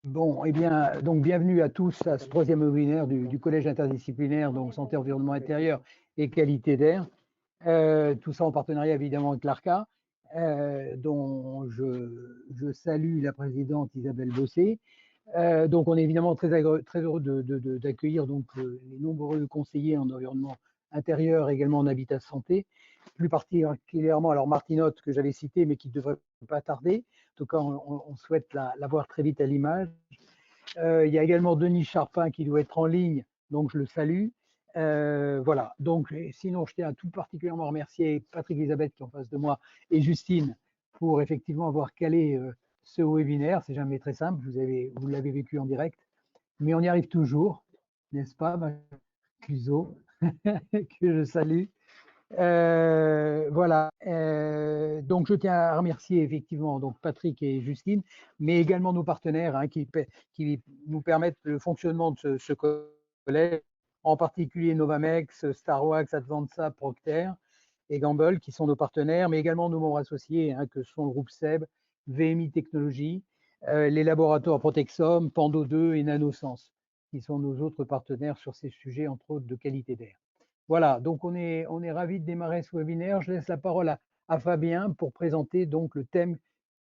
Bon, eh bien, donc bienvenue à tous à ce troisième webinaire du Collège interdisciplinaire, donc santé, environnement intérieur et qualité d'air. Tout ça en partenariat évidemment avec l'ARCA, dont je salue la présidente Isabelle Bossé. Donc on est évidemment très heureux d'accueillir donc les nombreux conseillers en environnement intérieur, également en habitat santé, plus particulièrement alors Martinotte que j'avais cité mais qui ne devrait pas tarder. En tout cas, on souhaite la voir très vite à l'image. Il y a également Denis Charpin qui doit être en ligne, donc je le salue. Voilà, donc sinon je tiens à tout particulièrement remercier Patrick Elisabeth qui est en face de moi et Justine pour effectivement avoir calé ce webinaire. C'est jamais très simple, vous l'avez vécu en direct, mais on y arrive toujours, n'est-ce pas, Cluzo, que je salue. Voilà. Donc, je tiens à remercier effectivement donc Patrick et Justine, mais également nos partenaires qui nous permettent le fonctionnement de ce collège, en particulier Novamex, Starwax, Advanza, Procter et Gamble, qui sont nos partenaires, mais également nos membres associés, que sont le groupe SEB, VMI Technologies, les laboratoires Protexom, Pando 2 et Nanosens, qui sont nos autres partenaires sur ces sujets, entre autres de qualité d'air. Voilà, donc on est ravis de démarrer ce webinaire. Je laisse la parole à Fabien pour présenter donc le thème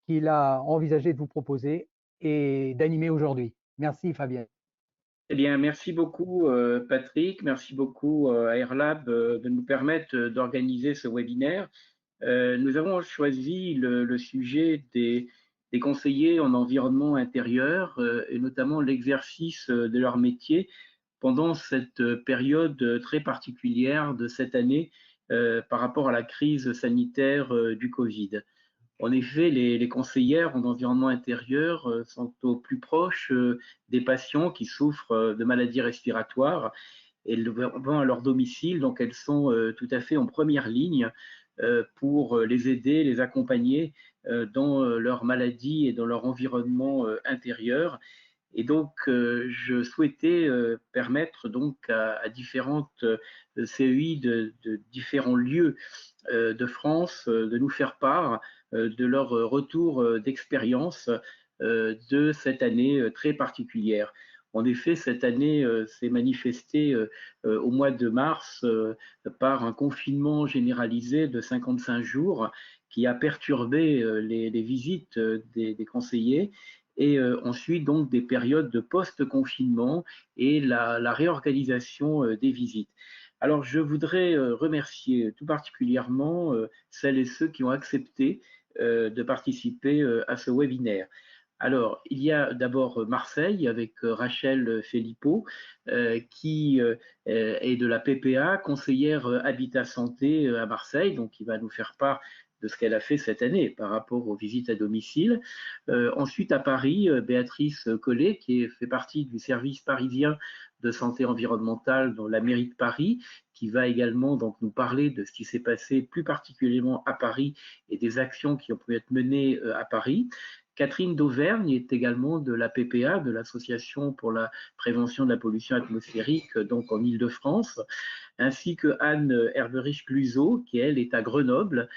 qu'il a envisagé de vous proposer et d'animer aujourd'hui. Merci Fabien. Eh bien, merci beaucoup Patrick, merci beaucoup à Airlab de nous permettre d'organiser ce webinaire. Nous avons choisi le sujet des conseillers en environnement intérieur et notamment l'exercice de leur métier pendant cette période très particulière de cette année par rapport à la crise sanitaire du Covid. En effet, les conseillères en environnement intérieur sont au plus proche des patients qui souffrent de maladies respiratoires et elles vont à leur domicile, donc elles sont tout à fait en première ligne pour les aider, les accompagner dans leur maladie et dans leur environnement intérieur. Et donc, je souhaitais permettre donc à différentes CEI de différents lieux de France de nous faire part de leur retour d'expérience de cette année très particulière. En effet, cette année s'est manifestée au mois de mars par un confinement généralisé de 55 jours qui a perturbé les visites des conseillers et ensuite donc des périodes de post-confinement et la réorganisation des visites. Alors, je voudrais remercier tout particulièrement celles et ceux qui ont accepté de participer à ce webinaire. Alors, il y a d'abord Marseille avec Rachel Filippo, qui est de la PPA, conseillère Habitat Santé à Marseille, donc qui va nous faire part de ce qu'elle a fait cette année par rapport aux visites à domicile. Ensuite, à Paris, Béatrice Collet, qui fait partie du service parisien de santé environnementale dans la mairie de Paris, qui va également donc nous parler de ce qui s'est passé plus particulièrement à Paris et des actions qui ont pu être menées à Paris. Catherine d'Auvergne est également de la PPA, de l'Association pour la prévention de la pollution atmosphérique, donc en Île-de-France, ainsi que Anne Herberich-Cluzot, qui elle est à Grenoble,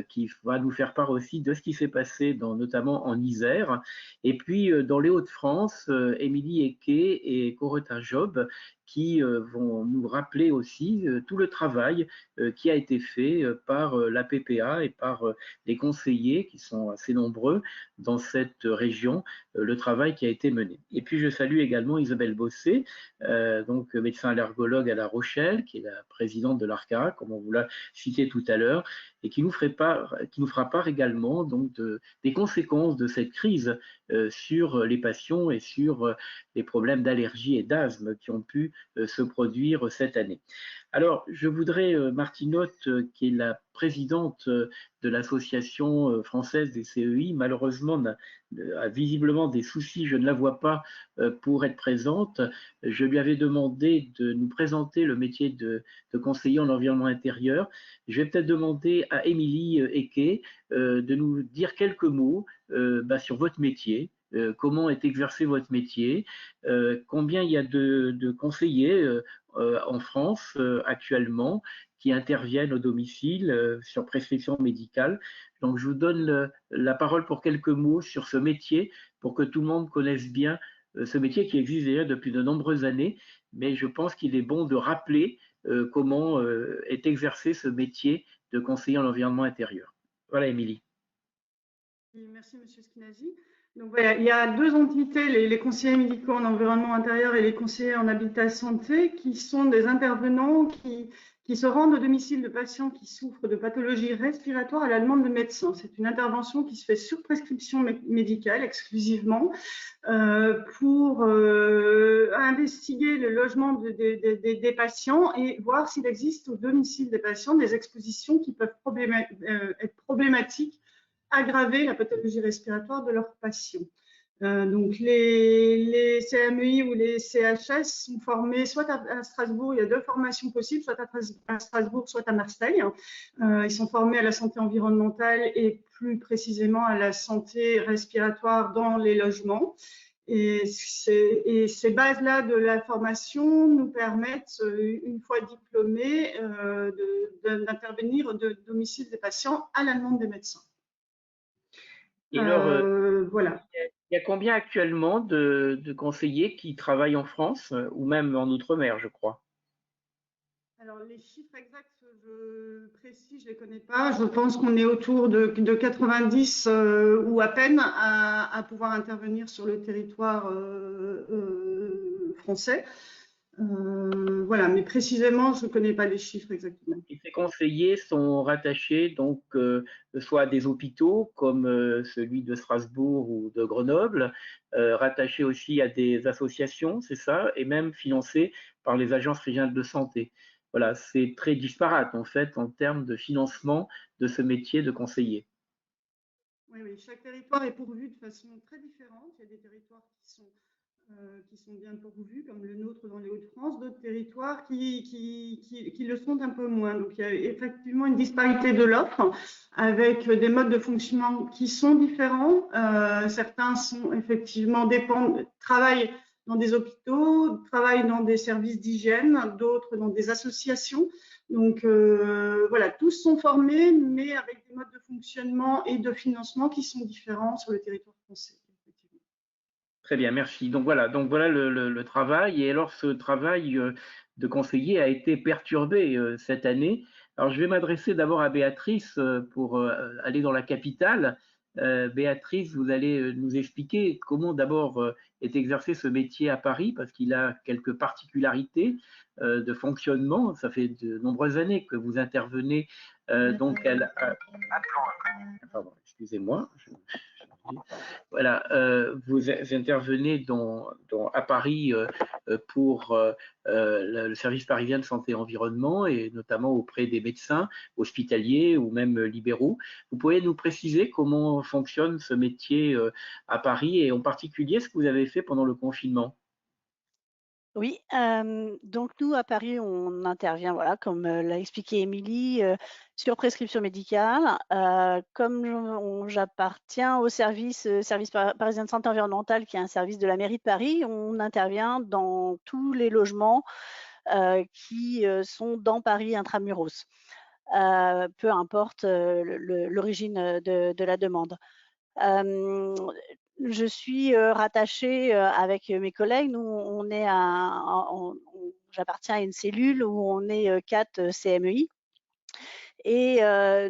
qui va nous faire part aussi de ce qui s'est passé notamment en Isère. Et puis dans les Hauts-de-France, Émilie Eke et Corentin Job, qui vont nous rappeler aussi tout le travail qui a été fait par la PPA et par les conseillers, qui sont assez nombreux dans cette région, le travail qui a été mené. Et puis je salue également Isabelle Bossé, donc médecin allergologue à La Rochelle, qui est la présidente de l'ARCA, comme on vous l'a cité tout à l'heure, et qui nous fera part également donc des conséquences de cette crise sur les patients et sur les problèmes d'allergie et d'asthme qui ont pu se produire cette année. Alors, je voudrais, Martinotte, qui est la présidente de l'Association française des CEI, malheureusement a visiblement des soucis, je ne la vois pas pour être présente. Je lui avais demandé de nous présenter le métier de conseiller en environnement intérieur. Je vais peut-être demander à Émilie Eke de nous dire quelques mots sur votre métier comment est exercé votre métier, combien il y a de conseillers en France actuellement qui interviennent au domicile sur prescription médicale. Donc, je vous donne la parole pour quelques mots sur ce métier pour que tout le monde connaisse bien ce métier qui existe déjà depuis de nombreuses années, mais je pense qu'il est bon de rappeler comment est exercé ce métier de conseiller en environnement intérieur. Voilà, Émilie. Merci, Monsieur Skinazi. Donc, voilà, il y a deux entités, les conseillers médicaux en environnement intérieur et les conseillers en habitat santé, qui sont des intervenants qui se rendent au domicile de patients qui souffrent de pathologies respiratoires à la demande de médecins. C'est une intervention qui se fait sur prescription médicale exclusivement pour investiguer le logement des patients et voir s'il existe au domicile des patients des expositions qui peuvent être problématiques, aggraver la pathologie respiratoire de leurs patients. Donc, les CMEI ou les CHS sont formés soit à Strasbourg, il y a deux formations possibles, soit à Strasbourg, soit à Marseille. Ils sont formés à la santé environnementale et plus précisément à la santé respiratoire dans les logements. Et ces bases-là de la formation nous permettent, une fois diplômés, d'intervenir au domicile des patients à la demande des médecins. Et alors, voilà. il y a combien actuellement de conseillers qui travaillent en France ou même en Outre-mer, je crois? Alors, les chiffres exacts, précis, je ne les connais pas. Je pense qu'on est autour de 90 ou à peine à pouvoir intervenir sur le territoire français. Voilà, mais précisément, je ne connais pas les chiffres exactement. Et ces conseillers sont rattachés donc soit à des hôpitaux comme celui de Strasbourg ou de Grenoble, rattachés aussi à des associations, c'est ça, et même financés par les agences régionales de santé. Voilà, c'est très disparate en fait en termes de financement de ce métier de conseiller. Oui, oui, chaque territoire est pourvu de façon très différente. Il y a des territoires qui sont bien pourvus, comme le nôtre dans les Hauts-de-France, d'autres territoires qui le sont un peu moins. Donc, il y a effectivement une disparité de l'offre avec des modes de fonctionnement qui sont différents. Certains sont effectivement travaillent dans des hôpitaux, travaillent dans des services d'hygiène, d'autres dans des associations. Donc, voilà, tous sont formés, mais avec des modes de fonctionnement et de financement qui sont différents sur le territoire français. Très bien, merci. Donc voilà le travail. Et alors ce travail de conseiller a été perturbé cette année. Alors je vais m'adresser d'abord à Béatrice pour aller dans la capitale. Béatrice, vous allez nous expliquer comment d'abord est exercé ce métier à Paris, parce qu'il a quelques particularités de fonctionnement. Ça fait de nombreuses années que vous intervenez. Pardon, excusez-moi. Voilà, vous intervenez à Paris pour le service parisien de santé et environnement et notamment auprès des médecins hospitaliers ou même libéraux. Vous pouvez nous préciser comment fonctionne ce métier à Paris et en particulier ce que vous avez fait pendant le confinement? Oui, donc nous à Paris, on intervient, voilà, comme l'a expliqué Émilie, sur prescription médicale. Comme j'appartiens au service parisien de santé environnementale, qui est un service de la mairie de Paris, on intervient dans tous les logements qui sont dans Paris intramuros, peu importe l'origine de la demande. Hem, je suis rattachée avec mes collègues. Nous, on est j'appartiens à une cellule où on est 4 CMEI et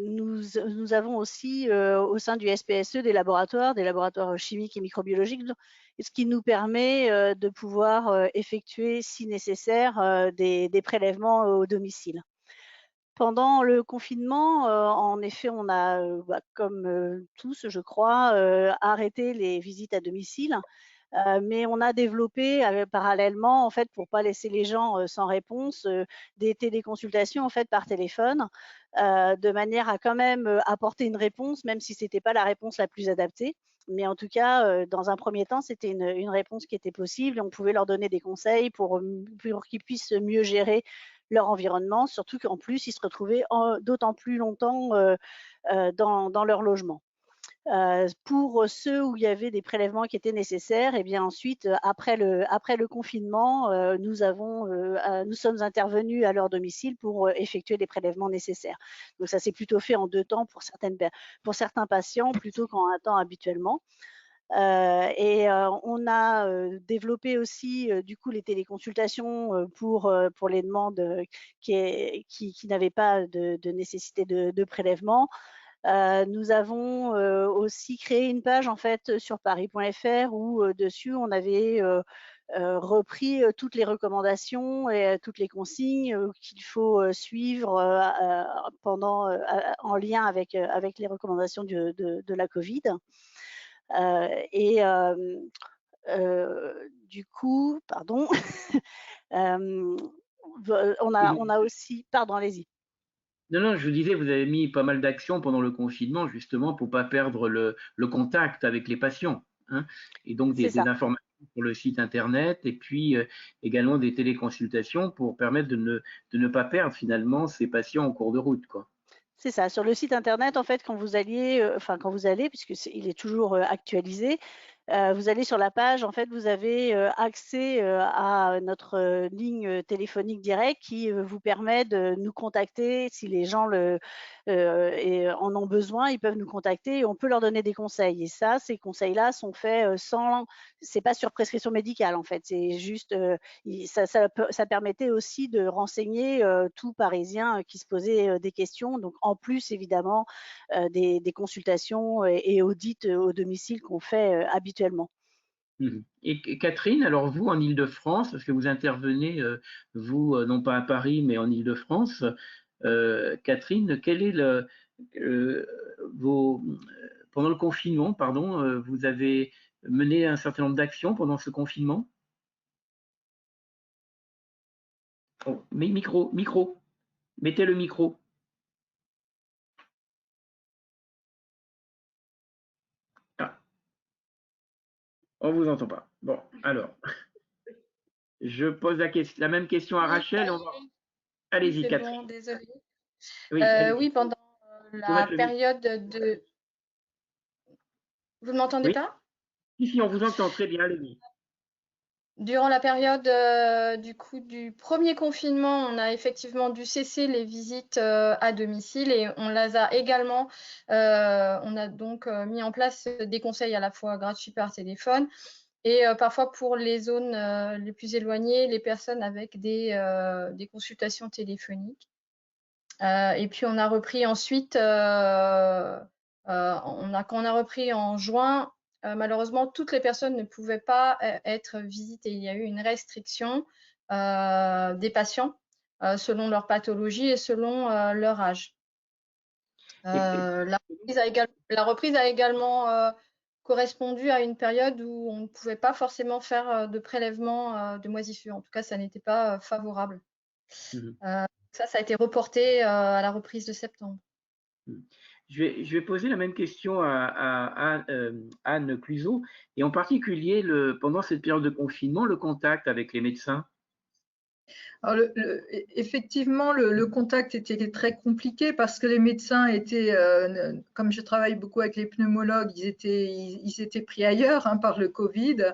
nous avons aussi au sein du SPSE des laboratoires chimiques et microbiologiques, ce qui nous permet de pouvoir effectuer, si nécessaire, des prélèvements au domicile. Pendant le confinement, en effet, on a, comme tous, je crois, arrêté les visites à domicile, mais on a développé parallèlement, en fait, pour pas laisser les gens sans réponse, des téléconsultations, en fait, par téléphone, de manière à quand même apporter une réponse, même si c'était pas la réponse la plus adaptée. Mais en tout cas, dans un premier temps, c'était une réponse qui était possible et on pouvait leur donner des conseils pour qu'ils puissent mieux gérer leur environnement, surtout qu'en plus, ils se retrouvaient d'autant plus longtemps dans leur logement. Pour ceux où il y avait des prélèvements qui étaient nécessaires, et bien ensuite, après le confinement, nous sommes intervenus à leur domicile pour effectuer les prélèvements nécessaires. Donc ça s'est plutôt fait en 2 temps pour certains patients plutôt qu'en 1 temps habituellement. On a développé aussi du coup les téléconsultations pour les demandes qui n'avaient pas de nécessité de prélèvement. Nous avons aussi créé une page en fait sur paris.fr où dessus on avait repris toutes les recommandations et toutes les consignes qu'il faut suivre en lien avec les recommandations de la Covid. Du coup, pardon, on a aussi, pardon, allez-y. Non, je vous disais, vous avez mis pas mal d'actions pendant le confinement, justement, pour pas perdre le contact avec les patients, hein, et donc C'est des ça. informations sur le site internet, et puis également des téléconsultations pour permettre de ne pas perdre finalement ces patients en cours de route, quoi. C'est ça. Sur le site internet, en fait, quand vous allez, puisque il est toujours actualisé, vous allez sur la page, en fait, vous avez accès à notre ligne téléphonique directe qui vous permet de nous contacter si les gens en ont besoin, ils peuvent nous contacter et on peut leur donner des conseils. Et ça, ces conseils-là sont faits c'est pas sur prescription médicale, en fait. C'est juste, ça permettait aussi de renseigner tout Parisien qui se posait des questions. Donc, en plus, évidemment, des consultations et audits au domicile qu'on fait habituellement. Et Catherine, alors vous, en Île-de-France, parce que vous intervenez, vous, non pas à Paris, mais en Île-de-France, Catherine, quel est pendant le confinement, pardon, vous avez mené un certain nombre d'actions pendant ce confinement? Oh, mais micro, mettez le micro. Ah, on vous entend pas. Bon, alors, je pose la même question à Oui, Rachel. Allez-y, c'est Catherine. bon, désolée. Oui, allez-y. Oui, pendant Faut la mettre le micro. période de... Vous ne m'entendez Oui, pas? si, on vous entend très bien, allez-y. Durant la période du premier confinement, on a effectivement dû cesser les visites à domicile et on a donc mis en place des conseils à la fois gratuits par téléphone et parfois pour les zones les plus éloignées, les personnes avec des consultations téléphoniques. Et puis on a repris ensuite, quand on a repris en juin, malheureusement, toutes les personnes ne pouvaient pas être visitées. Il y a eu une restriction des patients selon leur pathologie et selon leur âge. La reprise a également correspondu à une période où on ne pouvait pas forcément faire de prélèvement de moisissures. En tout cas, ça n'était pas favorable. Ça a été reporté à la reprise de septembre. Je vais poser la même question à Anne Cluzot, et en particulier pendant cette période de confinement, le contact avec les médecins. Alors effectivement, le contact était très compliqué parce que les médecins étaient, comme je travaille beaucoup avec les pneumologues, ils étaient pris ailleurs par le Covid.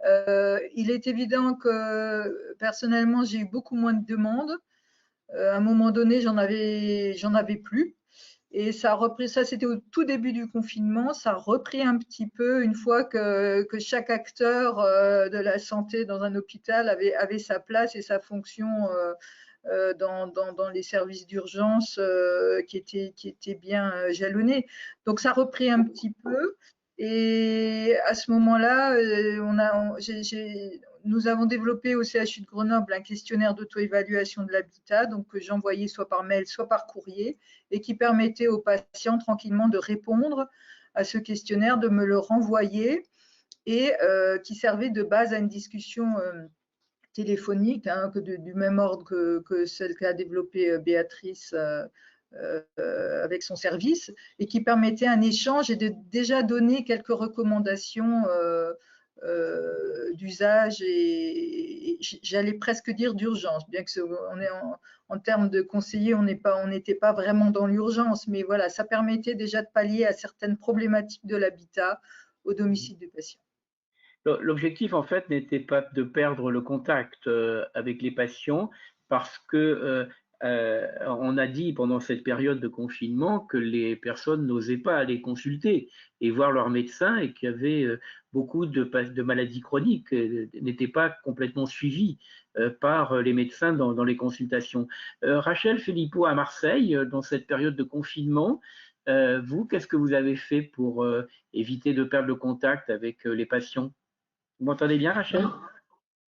Il est évident que personnellement, j'ai eu beaucoup moins de demandes. À un moment donné, j'en avais plus. Et ça a repris, ça c'était au tout début du confinement, ça a repris un petit peu une fois que chaque acteur de la santé dans un hôpital avait sa place et sa fonction dans les services d'urgence qui étaient bien jalonnés. Donc ça a repris un petit peu. Et à ce moment-là, nous avons développé au CHU de Grenoble un questionnaire d'auto-évaluation de l'habitat, donc que j'envoyais soit par mail, soit par courrier, et qui permettait aux patients tranquillement de répondre à ce questionnaire, de me le renvoyer, et qui servait de base à une discussion téléphonique, du même ordre que celle qu'a développée Béatrice avec son service, et qui permettait un échange et de déjà donner quelques recommandations d'usage et j'allais presque dire d'urgence, bien que on est en termes de conseiller, on n'était pas vraiment dans l'urgence, mais voilà, ça permettait déjà de pallier à certaines problématiques de l'habitat au domicile du patient. L'objectif, en fait, n'était pas de perdre le contact avec les patients parce que on a dit pendant cette période de confinement que les personnes n'osaient pas aller consulter et voir leur médecin et qu'il y avait beaucoup de maladies chroniques n'étaient pas complètement suivies par les médecins dans les consultations. Rachel Philippot à Marseille, dans cette période de confinement, vous, qu'est-ce que vous avez fait pour éviter de perdre le contact avec les patients? Vous m'entendez bien, Rachel?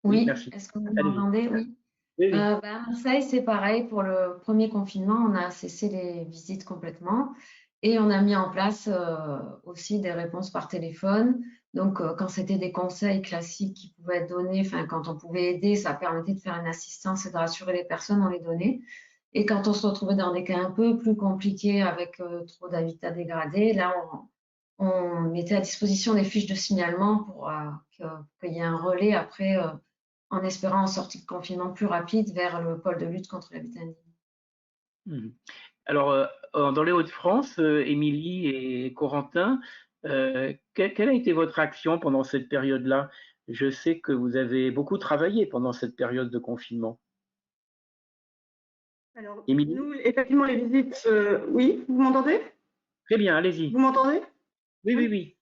Oui, merci. est-ce que vous m'entendez? Oui. Oui, oui. À Marseille, c'est pareil. Pour le premier confinement, on a cessé les visites complètement et on a mis en place aussi des réponses par téléphone. Donc, quand c'était des conseils classiques qui pouvaient être donnés, enfin, quand on pouvait aider, ça permettait de faire une assistance et de rassurer les personnes, on les donnait. Et quand on se retrouvait dans des cas un peu plus compliqués avec trop d'habitat dégradé, là, on mettait à disposition des fiches de signalement pour qu'il y ait un relais après, en espérant en sortie de confinement plus rapide vers le pôle de lutte contre l'habitat indigne. Alors, dans les Hauts-de-France, Émilie et Corentin, quelle a été votre action pendant cette période-là? Je sais que vous avez beaucoup travaillé pendant cette période de confinement. Alors, Émilie? nous, effectivement, les visites, oui, vous m'entendez? Très bien, allez-y. Vous m'entendez? Oui, oui, oui.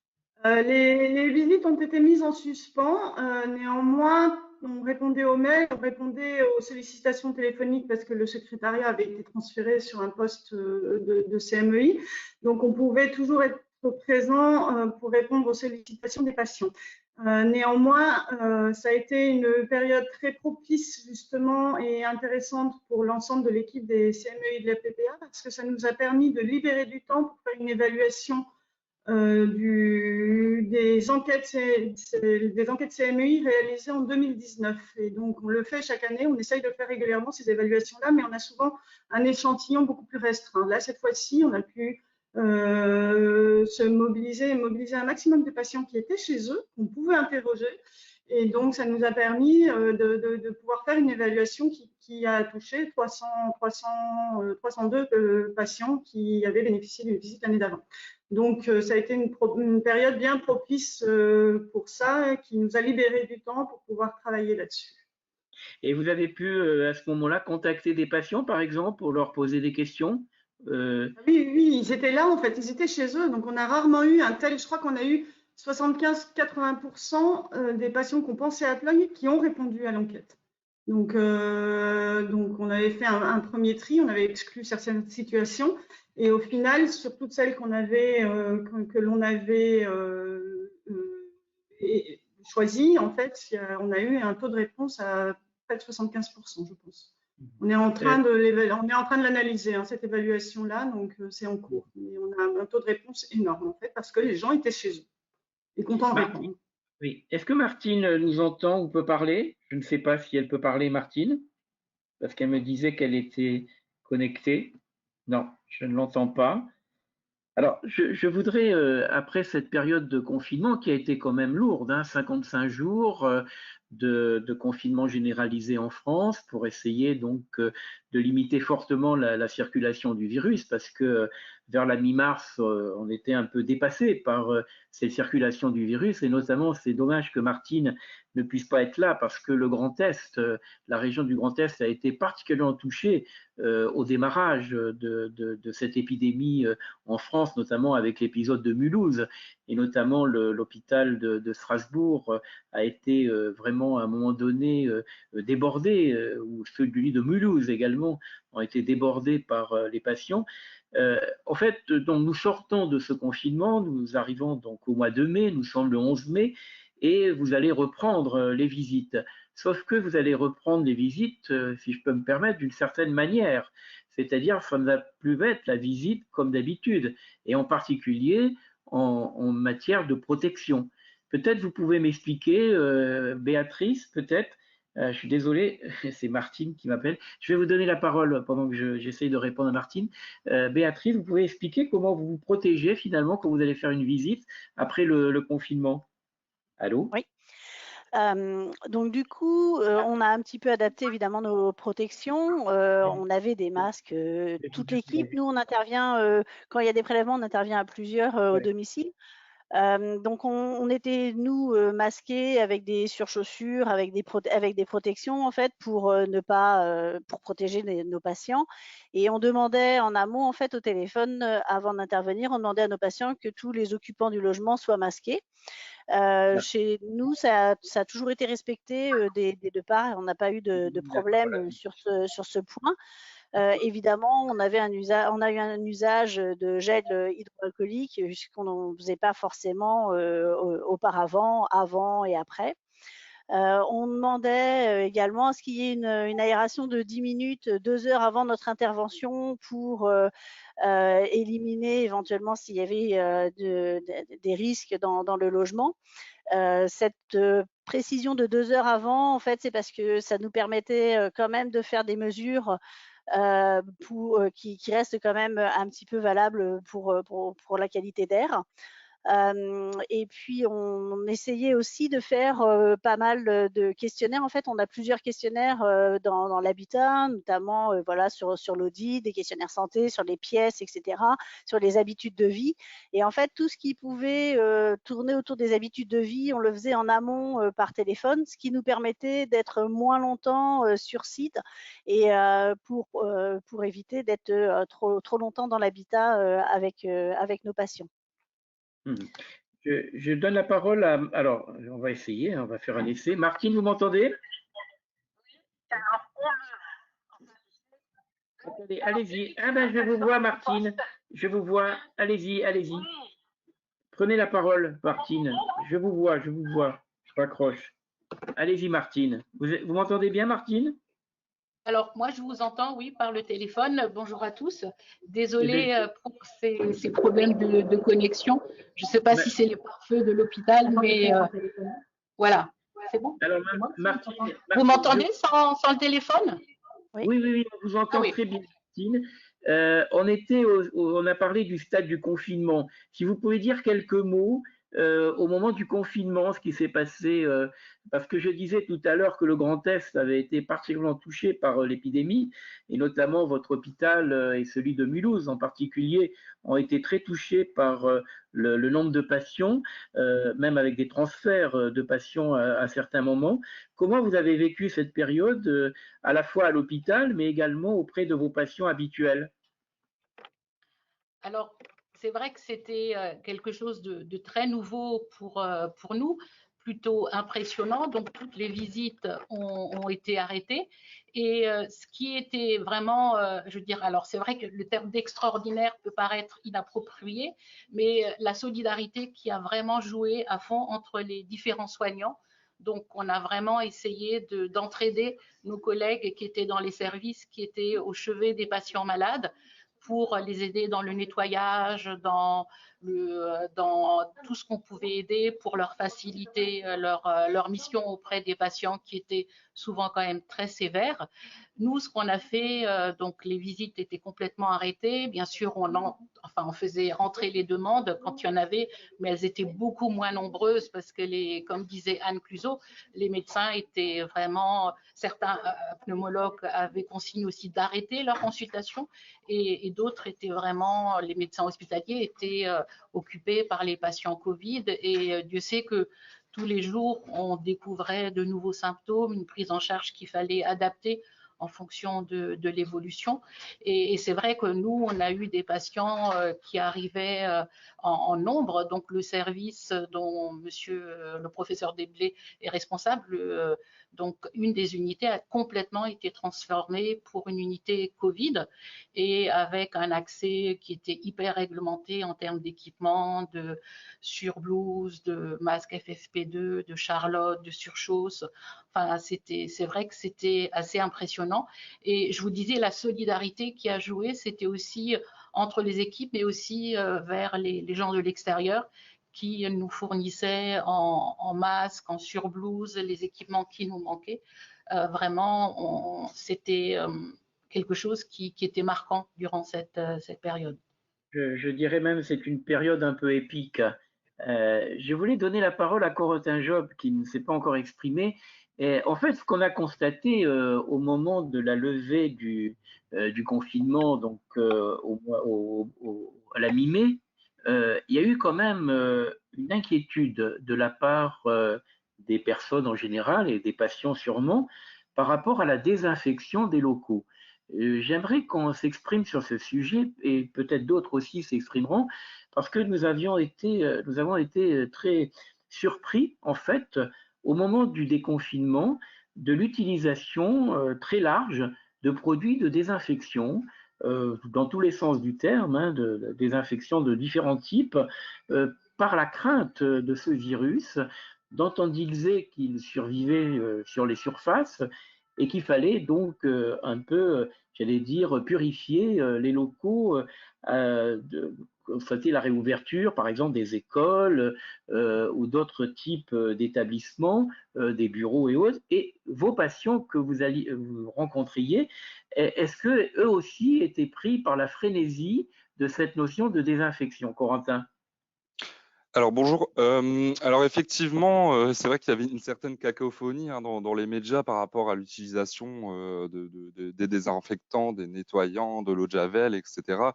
Les visites ont été mises en suspens. Néanmoins, on répondait aux mails, on répondait aux sollicitations téléphoniques parce que le secrétariat avait été transféré sur un poste de CMEI. Donc, on pouvait toujours être présent pour répondre aux sollicitations des patients. Néanmoins, ça a été une période très propice justement et intéressante pour l'ensemble de l'équipe des CMEI de la PPA parce que ça nous a permis de libérer du temps pour faire une évaluation des enquêtes CMEI réalisées en 2019. Et donc, on le fait chaque année, on essaye de faire régulièrement ces évaluations-là, mais on a souvent un échantillon beaucoup plus restreint. Là, cette fois-ci, on a pu se mobiliser un maximum de patients qui étaient chez eux, qu'on pouvait interroger. Et donc, ça nous a permis de pouvoir faire une évaluation qui a touché 302 patients qui avaient bénéficié d'une visite l'année d'avant. Donc, ça a été une période bien propice pour ça, qui nous a libéré du temps pour pouvoir travailler là-dessus. Et vous avez pu, à ce moment-là, contacter des patients, par exemple, pour leur poser des questions? Oui, ils étaient là, en fait, ils étaient chez eux. Donc, on a rarement eu un tel, je crois qu'on a eu 75-80% des patients qu'on pensait à Plogne qui ont répondu à l'enquête. Donc, on avait fait un premier tri, on avait exclu certaines situations. Et au final, sur toutes celles qu'on avait, que l'on avait choisies, en fait, on a eu un taux de réponse à près de 75%, je pense. On est en train de l'analyser, hein, cette évaluation-là, donc c'est en cours. Mais on a un taux de réponse énorme, en fait, parce que les gens étaient chez eux et contents de répondre. Oui. Est-ce que Martine nous entend ou peut parler? Je ne sais pas si elle peut parler, Martine, parce qu'elle me disait qu'elle était connectée. Non, je ne l'entends pas. Alors, je voudrais, après cette période de confinement qui a été quand même lourde, hein, 55 jours de confinement généralisé en France pour essayer donc de limiter fortement la circulation du virus parce que vers la mi-mars, on était un peu dépassé par cette circulation du virus et notamment, c'est dommage que Martine ne puisse pas être là parce que le Grand Est, la région du Grand Est a été particulièrement touchée au démarrage de cette épidémie en France, notamment avec l'épisode de Mulhouse, et notamment l'hôpital de Strasbourg a été vraiment à un moment donné débordé, ou celui de Mulhouse également ont été débordés par les patients. En fait, donc, nous sortons de ce confinement, nous arrivons donc au mois de mai, nous sommes le 11 mai, et vous allez reprendre les visites. Sauf que vous allez reprendre les visites, si je peux me permettre, d'une certaine manière. C'est-à-dire, ça ne va plus être la visite comme d'habitude, et en particulier en matière de protection. Peut-être vous pouvez m'expliquer, Béatrice, peut-être, je suis désolé, c'est Martine qui m'appelle. Je vais vous donner la parole pendant que j'essaye de répondre à Martine. Béatrice, vous pouvez expliquer comment vous vous protégez finalement quand vous allez faire une visite après le confinement? Allô? Oui. Donc du coup, on a un petit peu adapté évidemment nos protections. On avait des masques, toute l'équipe. Nous, on intervient, quand il y a des prélèvements, on intervient à plusieurs au domicile. Donc on était, nous, masqués avec des surchaussures, avec des protections en fait pour ne pas, pour protéger nos patients. Et on demandait en amont en fait au téléphone, avant d'intervenir, on demandait à nos patients que tous les occupants du logement soient masqués. Chez nous, ça a toujours été respecté des deux parts. On n'a pas eu de problème sur ce point. Évidemment, on a eu un usage de gel hydroalcoolique, puisqu'on n'en faisait pas forcément auparavant, avant et après. On demandait également à ce qu'il y ait une aération de 10 minutes, 2 heures avant notre intervention pour éliminer éventuellement s'il y avait des risques dans le logement. Cette précision de 2 heures avant, en fait, c'est parce que ça nous permettait quand même de faire des mesures qui restent quand même un petit peu valables pour la qualité d'air. Et puis on essayait aussi de faire pas mal de questionnaires. En fait, on a plusieurs questionnaires dans l'habitat, notamment voilà, sur l'audit, des questionnaires santé, sur les pièces, etc., sur les habitudes de vie. Et en fait, tout ce qui pouvait tourner autour des habitudes de vie, on le faisait en amont par téléphone, ce qui nous permettait d'être moins longtemps sur site et pour éviter d'être trop longtemps dans l'habitat avec nos patients. Je donne la parole à... Alors, on va essayer, on va faire un essai. Martine, vous m'entendez? Attendez, allez-y. Ah ben, je vous vois, Martine. Je vous vois. Allez-y, allez-y. Prenez la parole, Martine. Je vous vois, je vous vois. Je raccroche. Allez-y, Martine. Vous m'entendez bien, Martine? Alors, moi, je vous entends, oui, par le téléphone. Bonjour à tous. Désolée pour ces problèmes de connexion. Je ne sais pas si c'est les pare-feux de l'hôpital, mais voilà. C'est bon? Alors, Martine, vous m'entendez sans le téléphone? Oui, on vous entend très bien, Martine. On a parlé du stade du confinement. Si vous pouvez dire quelques mots au moment du confinement, ce qui s'est passé, parce que je disais tout à l'heure que le Grand Est avait été particulièrement touché par l'épidémie, et notamment votre hôpital et celui de Mulhouse en particulier ont été très touchés par le nombre de patients, même avec des transferts de patients à certains moments. Comment vous avez vécu cette période, à la fois à l'hôpital, mais également auprès de vos patients habituels? Alors, c'est vrai que c'était quelque chose de très nouveau pour nous, plutôt impressionnant. Donc, toutes les visites ont été arrêtées. Et ce qui était vraiment, je veux dire, alors c'est vrai que le terme d'extraordinaire peut paraître inapproprié, mais la solidarité qui a vraiment joué à fond entre les différents soignants. Donc, on a vraiment essayé d'entraider nos collègues qui étaient dans les services, qui étaient au chevet des patients malades, pour les aider dans le nettoyage, dans tout ce qu'on pouvait aider pour leur faciliter leur mission auprès des patients qui étaient souvent quand même très sévères. Nous, ce qu'on a fait, donc les visites étaient complètement arrêtées. Bien sûr, on faisait rentrer les demandes quand il y en avait, mais elles étaient beaucoup moins nombreuses parce que, comme disait Anne Cluzot, les médecins étaient vraiment, certains pneumologues avaient consigne aussi d'arrêter leur consultation et d'autres étaient vraiment, les médecins hospitaliers étaient occupés par les patients Covid et Dieu sait que tous les jours, on découvrait de nouveaux symptômes, une prise en charge qu'il fallait adapter en fonction de l'évolution. Et c'est vrai que nous, on a eu des patients qui arrivaient en nombre. Donc, le service dont le professeur Desblés est responsable, donc une des unités a complètement été transformée pour une unité Covid et avec un accès qui était hyper réglementé en termes d'équipement, de surblouse, de masque FFP2, de charlotte, de surchausse. Enfin, c'est vrai que c'était assez impressionnant. Et je vous disais, la solidarité qui a joué, c'était aussi entre les équipes, mais aussi vers les gens de l'extérieur qui nous fournissaient en masque, en surblouse, les équipements qui nous manquaient. Vraiment, c'était quelque chose qui était marquant durant cette période. Je dirais même que c'est une période un peu épique. Je voulais donner la parole à Corentin Job, qui ne s'est pas encore exprimé. Et en fait, ce qu'on a constaté au moment de la levée du confinement, donc à la mi-mai, il y a eu quand même une inquiétude de la part des personnes en général et des patients sûrement par rapport à la désinfection des locaux. J'aimerais qu'on s'exprime sur ce sujet et peut-être d'autres aussi s'exprimeront parce que nous avons été très surpris en fait au moment du déconfinement de l'utilisation très large de produits de désinfection dans tous les sens du terme, hein, de désinfection de différents types, par la crainte de ce virus dont on disait qu'il survivait sur les surfaces et qu'il fallait donc un peu, j'allais dire, purifier les locaux constater la réouverture, par exemple, des écoles ou d'autres types d'établissements, des bureaux et autres. Et vos patients que vous rencontriez, est-ce que eux aussi étaient pris par la frénésie de cette notion de désinfection, Corentin? Alors bonjour. Alors effectivement, c'est vrai qu'il y avait une certaine cacophonie hein, dans les médias par rapport à l'utilisation des désinfectants, des nettoyants, de l'eau de javel, etc.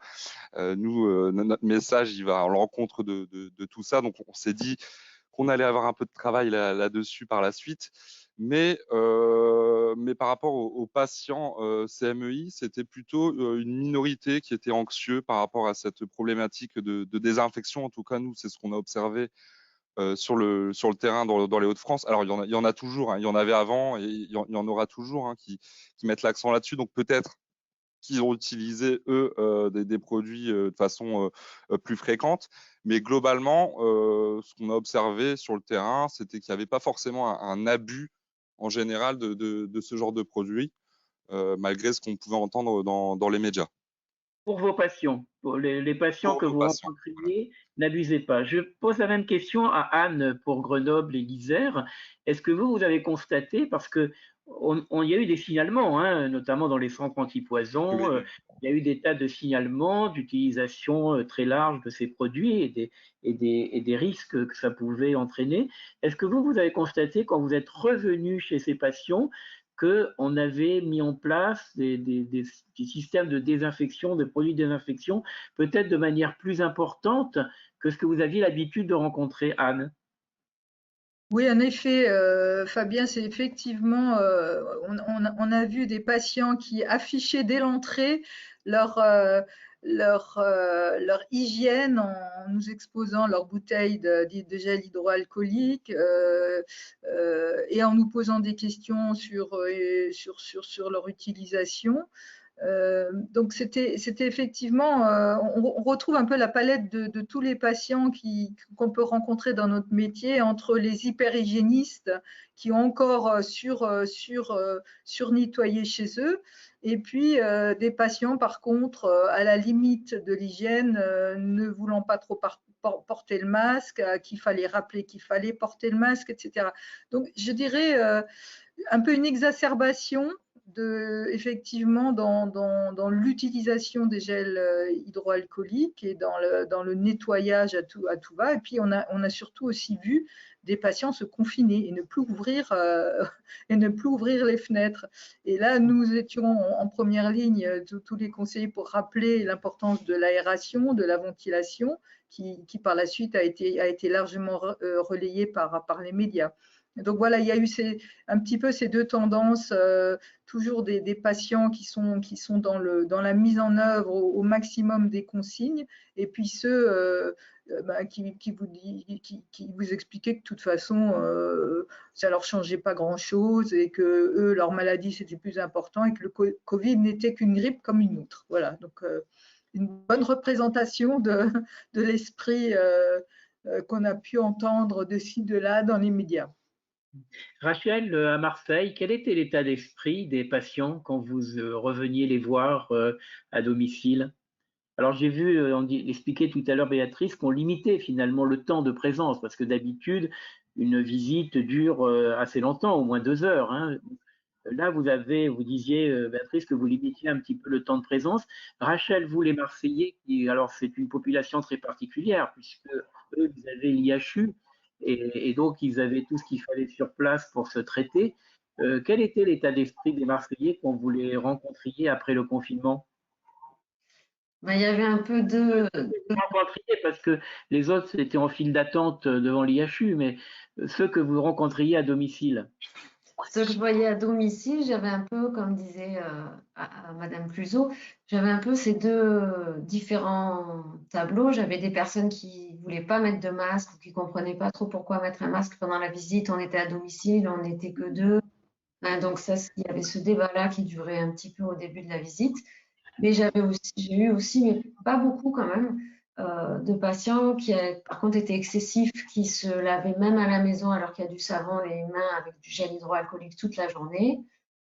Nous, notre message, il va à l'encontre de tout ça. Donc on s'est dit qu'on allait avoir un peu de travail là-dessus par la suite. Mais par rapport aux patients CMEI, c'était plutôt une minorité qui était anxieux par rapport à cette problématique de désinfection. En tout cas, nous, c'est ce qu'on a observé sur le terrain dans les Hauts-de-France. Alors, il y en a toujours, hein, il y en avait avant et il y en aura toujours hein, qui mettent l'accent là-dessus. Donc, peut-être qu'ils ont utilisé, eux, des produits de façon plus fréquente. Mais globalement, ce qu'on a observé sur le terrain, c'était qu'il n'y avait pas forcément un abus en général de ce genre de produits, malgré ce qu'on pouvait entendre dans les médias. Pour vos patients, pour les patients que vous rencontriez, n'abusez pas. Je pose la même question à Anne pour Grenoble et l'Isère. Est-ce que vous avez constaté, parce que il y a eu des signalements, hein, notamment dans les centres antipoison, Oui. il y a eu des tas de signalements d'utilisation très large de ces produits et des risques que ça pouvait entraîner. Est-ce que vous avez constaté quand vous êtes revenu chez ces patients qu'on avait mis en place des systèmes de désinfection, de produits de désinfection, peut-être de manière plus importante que ce que vous aviez l'habitude de rencontrer, Anne? Oui, en effet, Fabien, c'est effectivement, on a vu des patients qui affichaient dès l'entrée leur hygiène en nous exposant leur bouteille de gel hydroalcoolique et en nous posant des questions sur leur utilisation. Donc c'était effectivement, on retrouve un peu la palette de tous les patients qu'on peut rencontrer dans notre métier, entre les hyperhygiénistes qui ont encore sur-nettoyé chez eux, et puis des patients par contre à la limite de l'hygiène, ne voulant pas trop porter le masque, qu'il fallait rappeler qu'il fallait porter le masque, etc. Donc je dirais un peu une exacerbation effectivement dans l'utilisation des gels hydroalcooliques et dans le nettoyage à tout va. Et puis on a surtout aussi vu des patients se confiner et ne plus ouvrir les fenêtres. Et là, nous étions en première ligne, tous les conseillers, pour rappeler l'importance de l'aération, de la ventilation, qui par la suite a été largement relayée par les médias. Donc voilà, il y a eu un petit peu ces deux tendances, toujours des patients qui sont dans la mise en œuvre au maximum des consignes, et puis ceux qui vous expliquaient que de toute façon, ça leur changeait pas grand-chose et que eux, leur maladie, c'était plus important et que le Covid n'était qu'une grippe comme une autre. Voilà, donc une bonne représentation de l'esprit qu'on a pu entendre de ci, de là dans les médias. Rachel, à Marseille, quel était l'état d'esprit des patients quand vous reveniez les voir à domicile? Alors j'ai vu, on expliquait tout à l'heure Béatrice, qu'on limitait finalement le temps de présence, parce que d'habitude, une visite dure assez longtemps, au moins 2 heures, hein. Là, vous disiez, Béatrice, que vous limitiez un petit peu le temps de présence. Rachel, vous, les Marseillais, alors c'est une population très particulière, puisque eux, ils avaient l'IHU, et donc ils avaient tout ce qu'il fallait sur place pour se traiter. Quel était l'état d'esprit des Marseillais quand vous les rencontriez après le confinement? Ben, il y avait un peu de… Rencontriez, parce que les autres étaient en file d'attente devant l'IHU, mais ceux que vous rencontriez à domicile. Ce que je voyais à domicile, j'avais un peu, comme disait à Madame Cluzot, j'avais un peu ces deux différents tableaux. J'avais des personnes qui voulaient pas mettre de masque ou qui comprenaient pas trop pourquoi mettre un masque pendant la visite. On était à domicile, on n'était que deux. Donc ça, il y avait ce débat-là qui durait un petit peu au début de la visite. Mais j'ai eu aussi, mais pas beaucoup quand même, de patients qui, par contre, étaient excessifs, qui se lavaient même à la maison alors qu'il y a du savon les mains avec du gel hydroalcoolique toute la journée.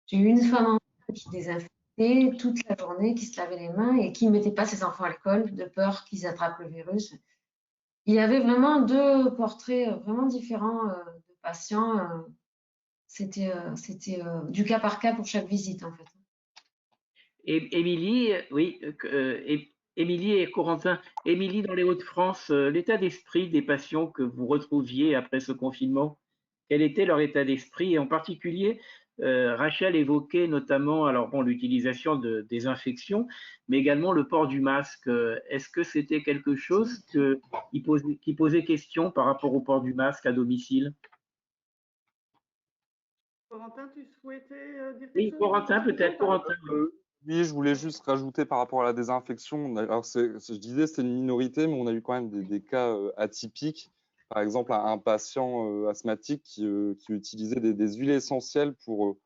J'ai eu une femme qui désinfectait toute la journée, qui se lavait les mains et qui ne mettait pas ses enfants à l'école de peur qu'ils attrapent le virus. Il y avait vraiment deux portraits vraiment différents de patients. C'était du cas par cas pour chaque visite, en fait. Et Émilie, oui, Émilie et Corentin. Émilie, dans les Hauts-de-France, l'état d'esprit des patients que vous retrouviez après ce confinement, quel était leur état d'esprit? Et en particulier, Rachel évoquait notamment, alors bon, l'utilisation de désinfection, mais également le port du masque. Est-ce que c'était quelque chose qui posait question par rapport au port du masque à domicile? Corentin, tu souhaitais dire quelque Oui, chose? Corentin, peut-être. Corentin. Oui, je voulais juste rajouter par rapport à la désinfection. Alors, je disais c'est une minorité, mais on a eu quand même des cas atypiques. Par exemple, un patient asthmatique qui utilisait des huiles essentielles pour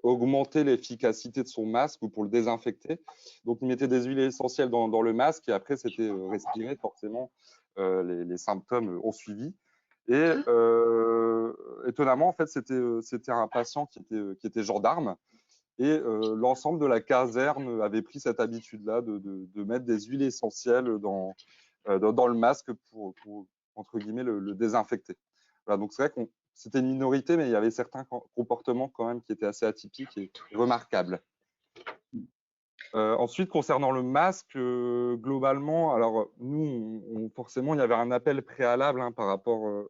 augmenter l'efficacité de son masque ou pour le désinfecter. Donc, il mettait des huiles essentielles dans le masque et après, c'était respiré. Forcément, les symptômes ont suivi. Et étonnamment, en fait, c'était un patient qui était gendarme. Et l'ensemble de la caserne avait pris cette habitude-là de mettre des huiles essentielles dans le masque pour entre guillemets, le désinfecter. Voilà, donc c'est vrai que c'était une minorité, mais il y avait certains comportements quand même qui étaient assez atypiques et remarquables. Ensuite, concernant le masque, globalement, alors nous, forcément, il y avait un appel préalable par rapport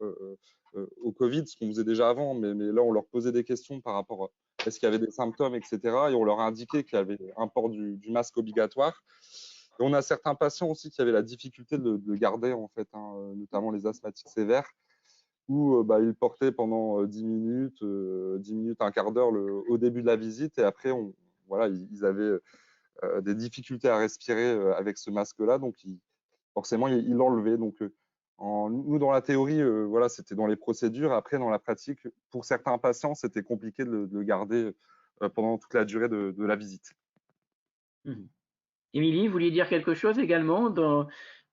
au Covid, ce qu'on faisait déjà avant, mais là, on leur posait des questions par rapport à est-ce qu'il y avait des symptômes, etc. Et on leur a indiqué qu'il y avait un port du masque obligatoire. Et on a certains patients aussi qui avaient la difficulté de le garder, en fait, notamment les asthmatiques sévères, où ils portaient pendant 10 minutes, un quart d'heure au début de la visite, et après, voilà, ils avaient des difficultés à respirer avec ce masque-là, donc forcément, ils l'enlevaient. Donc, nous, dans la théorie, voilà, c'était dans les procédures. Après, dans la pratique, pour certains patients, c'était compliqué de le garder pendant toute la durée de la visite. Émilie, vous vouliez dire quelque chose également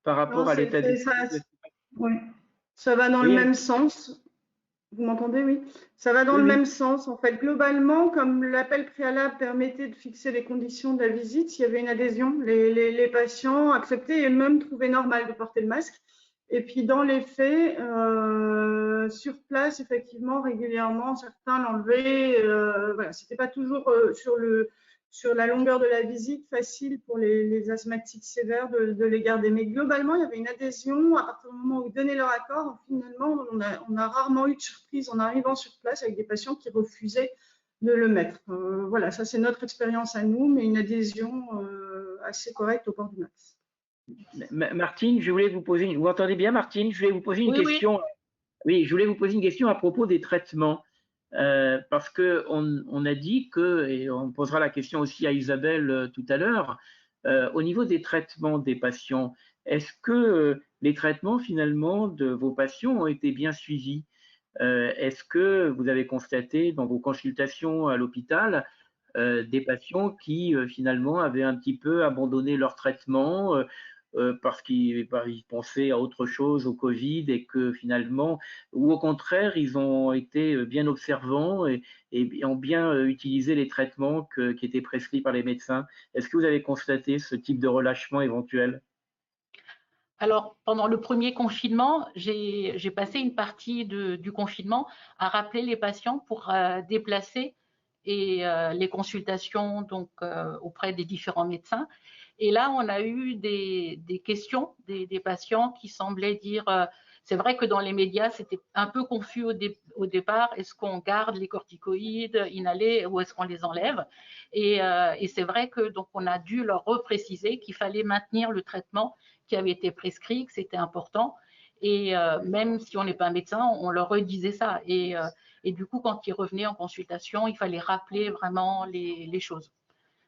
par rapport à l'état d'esprit? Oui, ça va dans le même sens. Vous m'entendez? Oui. Ça va dans le même sens. En fait, globalement, comme l'appel préalable permettait de fixer les conditions de la visite, il y avait une adhésion. Les patients acceptaient et même trouvaient normal de porter le masque. Et puis, dans les faits, sur place, effectivement, régulièrement, certains l'enlevaient. Voilà, c'était pas toujours sur la longueur de la visite facile pour les asthmatiques sévères de les garder. Mais globalement, il y avait une adhésion à partir du moment où ils donnaient leur accord. Finalement, on a rarement eu de surprise en arrivant sur place avec des patients qui refusaient de le mettre. Voilà, ça c'est notre expérience à nous, mais une adhésion assez correcte au port du masque. Martine, je voulais vous poser, vous entendez bien, Martine? Je voulais vous poser une question. Oui, je voulais vous poser une question à propos des traitements. Parce qu'on a dit que, et on posera la question aussi à Isabelle tout à l'heure, au niveau des traitements des patients, est-ce que les traitements finalement de vos patients ont été bien suivis? Est-ce que vous avez constaté dans vos consultations à l'hôpital des patients qui finalement avaient un petit peu abandonné leur traitement parce qu'ils pensaient à autre chose, au Covid, et que finalement, ou au contraire, ils ont été bien observants et ont bien utilisé les traitements qui étaient prescrits par les médecins? Est-ce que vous avez constaté ce type de relâchement éventuel? Alors, pendant le premier confinement, j'ai passé une partie du confinement à rappeler les patients pour déplacer et les consultations donc auprès des différents médecins. Et là, on a eu des questions des patients qui semblaient dire c'est vrai que dans les médias, c'était un peu confus au départ. Est-ce qu'on garde les corticoïdes inhalés ou est-ce qu'on les enlève? Et c'est vrai que donc on a dû leur repréciser qu'il fallait maintenir le traitement qui avait été prescrit, que c'était important. Et même si on n'est pas médecin, on leur redisait ça. Et du coup, quand ils revenaient en consultation, il fallait rappeler vraiment les choses.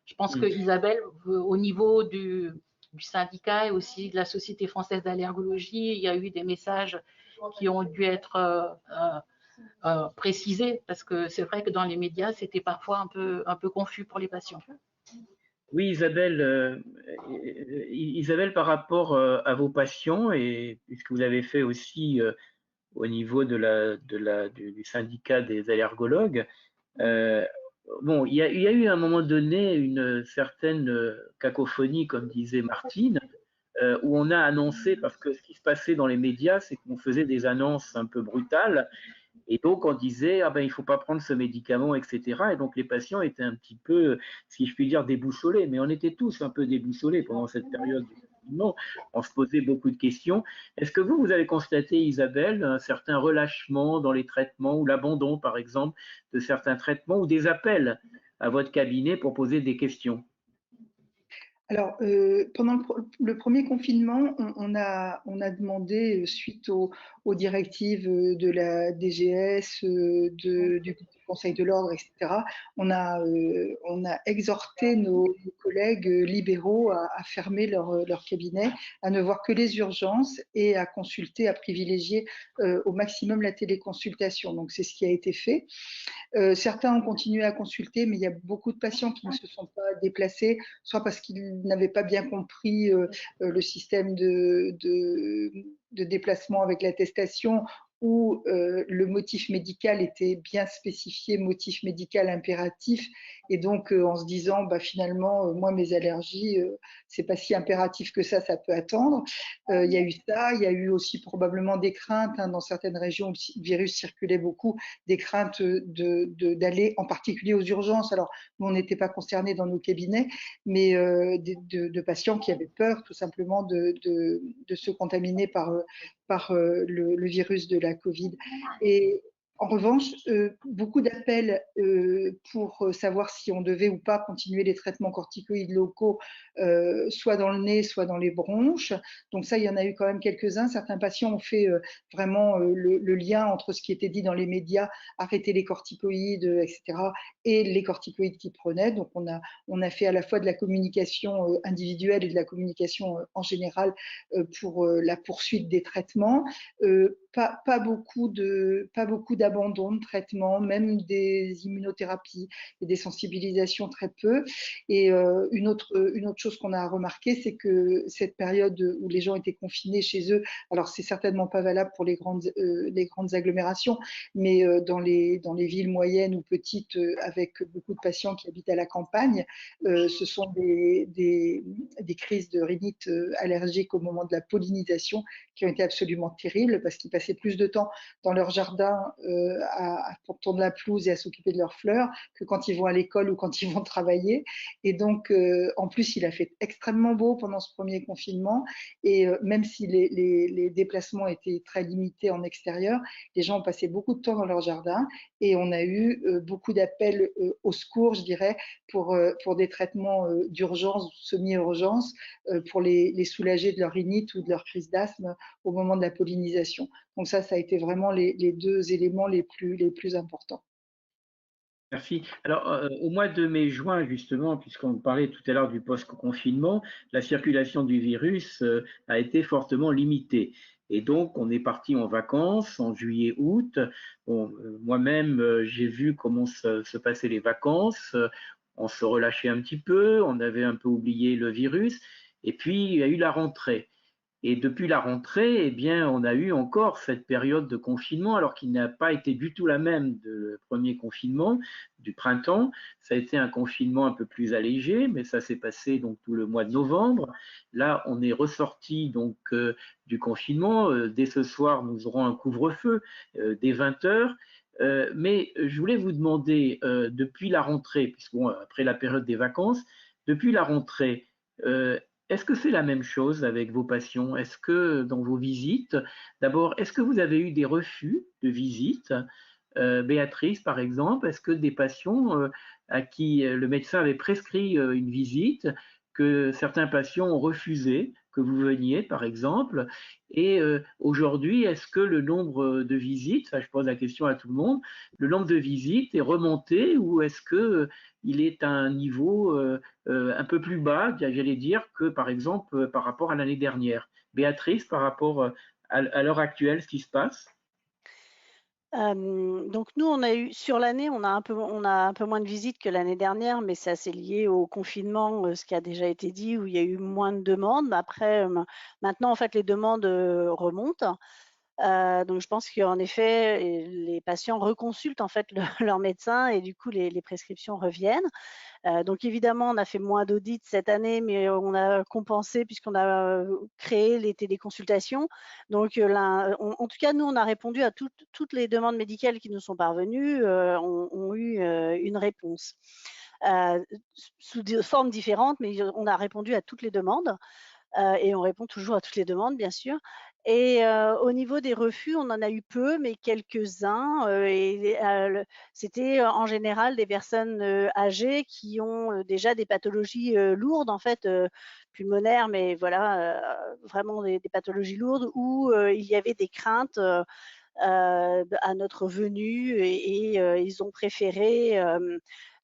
Je pense que Isabelle, au niveau du syndicat et aussi de la Société française d'allergologie, il y a eu des messages qui ont dû être précisés parce que c'est vrai que dans les médias, c'était parfois un peu confus pour les patients. Oui, Isabelle, Isabelle, par rapport à vos patients et ce que vous avez fait aussi au niveau du syndicat des allergologues, bon, il y a eu à un moment donné une certaine cacophonie, comme disait Martine, où on a annoncé, parce que ce qui se passait dans les médias, c'est qu'on faisait des annonces un peu brutales, et donc on disait, ah ben, il ne faut pas prendre ce médicament, etc. Et donc les patients étaient un petit peu, si je puis dire, déboussolés, mais on était tous un peu déboussolés pendant cette période du confinement. On se posait beaucoup de questions. Est-ce que vous avez constaté, Isabelle, un certain relâchement dans les traitements ou l'abandon, par exemple, de certains traitements ou des appels à votre cabinet pour poser des questions? Alors, pendant le premier confinement, on a demandé, suite aux directives de la DGS, du Conseil de l'ordre, etc., on a exhorté nos collègues libéraux à fermer leur cabinet, à ne voir que les urgences et à consulter, à privilégier au maximum la téléconsultation. Donc, c'est ce qui a été fait. Certains ont continué à consulter, mais il y a beaucoup de patients qui ne se sont pas déplacés, soit parce qu'ils n'avaient pas bien compris le système de déplacement avec l'attestation, où le motif médical était bien spécifié, motif médical impératif, et donc en se disant bah, finalement moi mes allergies c'est pas si impératif que ça peut attendre. Il y a eu ça, il y a eu aussi probablement des craintes dans certaines régions où le virus circulait beaucoup, des craintes d'aller en particulier aux urgences. Alors nous on n'était pas concernés dans nos cabinets, mais de patients qui avaient peur tout simplement de se contaminer par le virus de la Covid. Et en revanche, beaucoup d'appels pour savoir si on devait ou pas continuer les traitements corticoïdes locaux, soit dans le nez, soit dans les bronches. Donc ça, il y en a eu quand même quelques-uns. Certains patients ont fait vraiment le lien entre ce qui était dit dans les médias, arrêter les corticoïdes, etc., et les corticoïdes qu'ils prenaient. Donc on a fait à la fois de la communication individuelle et de la communication en général pour la poursuite des traitements. Pas beaucoup d'abandon de traitement, même des immunothérapies et des sensibilisations très peu. Et une autre chose qu'on a remarqué, c'est que cette période où les gens étaient confinés chez eux, alors c'est certainement pas valable pour les grandes agglomérations, mais dans les villes moyennes ou petites avec beaucoup de patients qui habitent à la campagne, ce sont des crises de rhinite allergique au moment de la pollinisation qui ont été absolument terribles parce qu'ils passaient plus de temps dans leur jardin à tourner la pelouse et à s'occuper de leurs fleurs que quand ils vont à l'école ou quand ils vont travailler. Et donc, en plus, il a fait extrêmement beau pendant ce premier confinement et même si les déplacements étaient très limités en extérieur, les gens ont passé beaucoup de temps dans leur jardin et on a eu beaucoup d'appels au secours, je dirais, pour des traitements d'urgence, semi-urgence, pour les soulager de leur rhinite ou de leur crise d'asthme au moment de la pollinisation. Donc ça a été vraiment les deux éléments les plus importants. Merci. Alors, au mois de mai-juin, justement, puisqu'on parlait tout à l'heure du post-confinement, la circulation du virus a été fortement limitée. Et donc, on est parti en vacances en juillet-août. Bon, moi-même, j'ai vu comment se passaient les vacances. On se relâchait un petit peu, on avait un peu oublié le virus. Et puis, il y a eu la rentrée. Et depuis la rentrée, eh bien, on a eu encore cette période de confinement, alors qu'il n'a pas été du tout la même de le premier confinement du printemps. Ça a été un confinement un peu plus allégé, mais ça s'est passé donc tout le mois de novembre. Là, on est ressorti donc du confinement. Dès ce soir, nous aurons un couvre-feu dès 20 h. Mais je voulais vous demander, depuis la rentrée, puisque bon, après la période des vacances, depuis la rentrée, est-ce que c'est la même chose avec vos patients? Est-ce que dans vos visites, d'abord, est-ce que vous avez eu des refus de visite? Béatrice, par exemple, est-ce que des patients à qui le médecin avait prescrit une visite, que certains patients ont refusé que vous veniez, par exemple, et aujourd'hui, est-ce que le nombre de visites, ça je pose la question à tout le monde, le nombre de visites est remonté ou est-ce que il est à un niveau un peu plus bas, j'allais dire, que par exemple par rapport à l'année dernière? Béatrice, par rapport à l'heure actuelle, ce qui se passe? Donc nous, on a eu sur l'année, on a un peu moins de visites que l'année dernière, mais c'est assez lié au confinement, ce qui a déjà été dit, où il y a eu moins de demandes. Après, maintenant, en fait, les demandes remontent. Donc je pense qu'en effet, les patients reconsultent en fait leur médecin et du coup, les prescriptions reviennent. Donc évidemment, on a fait moins d'audits cette année, mais on a compensé puisqu'on a créé les téléconsultations. Donc en tout cas, nous, on a répondu à toutes les demandes médicales qui nous sont parvenues, ont eu une réponse. Sous des formes différentes, mais on a répondu à toutes les demandes. Et on répond toujours à toutes les demandes, bien sûr. Et au niveau des refus, on en a eu peu, mais quelques-uns. C'était en général des personnes âgées qui ont déjà des pathologies lourdes, en fait, pulmonaires, mais voilà, vraiment des pathologies lourdes où il y avait des craintes à notre venue et ils ont préféré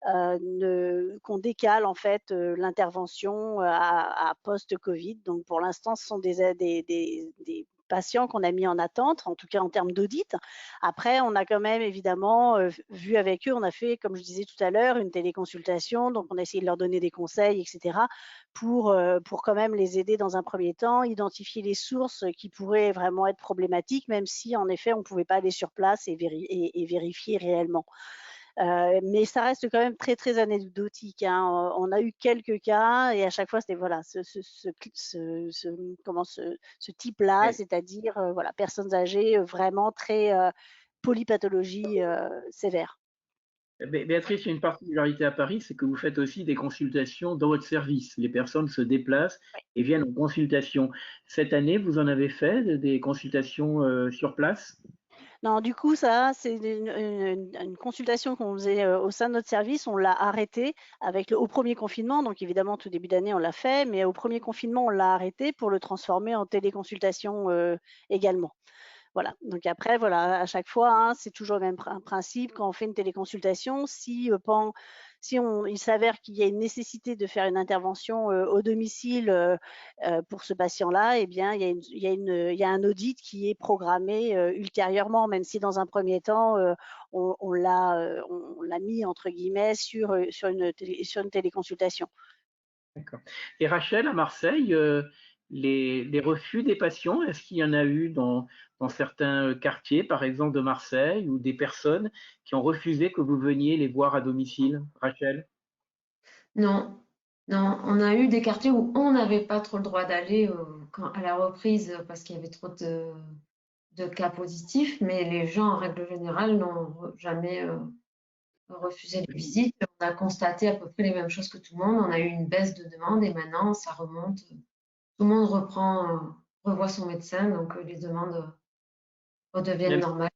qu'on décale en fait l'intervention à post-Covid. Donc pour l'instant, ce sont des patients qu'on a mis en attente, en tout cas en termes d'audit. Après, on a quand même évidemment vu avec eux, on a fait, comme je disais tout à l'heure, une téléconsultation, donc on a essayé de leur donner des conseils, etc., pour quand même les aider dans un premier temps, identifier les sources qui pourraient vraiment être problématiques, même si en effet, on ne pouvait pas aller sur place et vérifier réellement. Mais ça reste quand même très, très anecdotique, hein. On a eu quelques cas et à chaque fois, c'était voilà, ce type-là, Oui. c'est-à-dire voilà, personnes âgées vraiment très polypathologie sévère. Béatrice, il y a une particularité à Paris, c'est que vous faites aussi des consultations dans votre service. Les personnes se déplacent et viennent en consultation. Cette année, vous en avez fait des consultations sur place? Non, du coup, ça, c'est une consultation qu'on faisait au sein de notre service. On l'a arrêté au premier confinement. Donc, évidemment, tout début d'année, on l'a fait. Mais au premier confinement, on l'a arrêté pour le transformer en téléconsultation également. Voilà. Donc après, voilà, à chaque fois, hein, c'est toujours le même principe. Quand on fait une téléconsultation, il s'avère qu'il y a une nécessité de faire une intervention au domicile pour ce patient-là, eh bien, il y a un audit qui est programmé ultérieurement, même si dans un premier temps, on l'a mis entre guillemets sur une téléconsultation. D'accord. Et Rachel, à Marseille, les refus des patients, est-ce qu'il y en a eu dans certains quartiers, par exemple de Marseille, ou des personnes qui ont refusé que vous veniez les voir à domicile, Rachel? Non, non, on a eu des quartiers où on n'avait pas trop le droit d'aller à la reprise parce qu'il y avait trop de cas positifs, mais les gens, en règle générale, n'ont jamais refusé les visites. On a constaté à peu près les mêmes choses que tout le monde. On a eu une baisse de demande et maintenant, ça remonte. Tout le monde revoit son médecin, donc les demandes redeviennent normales.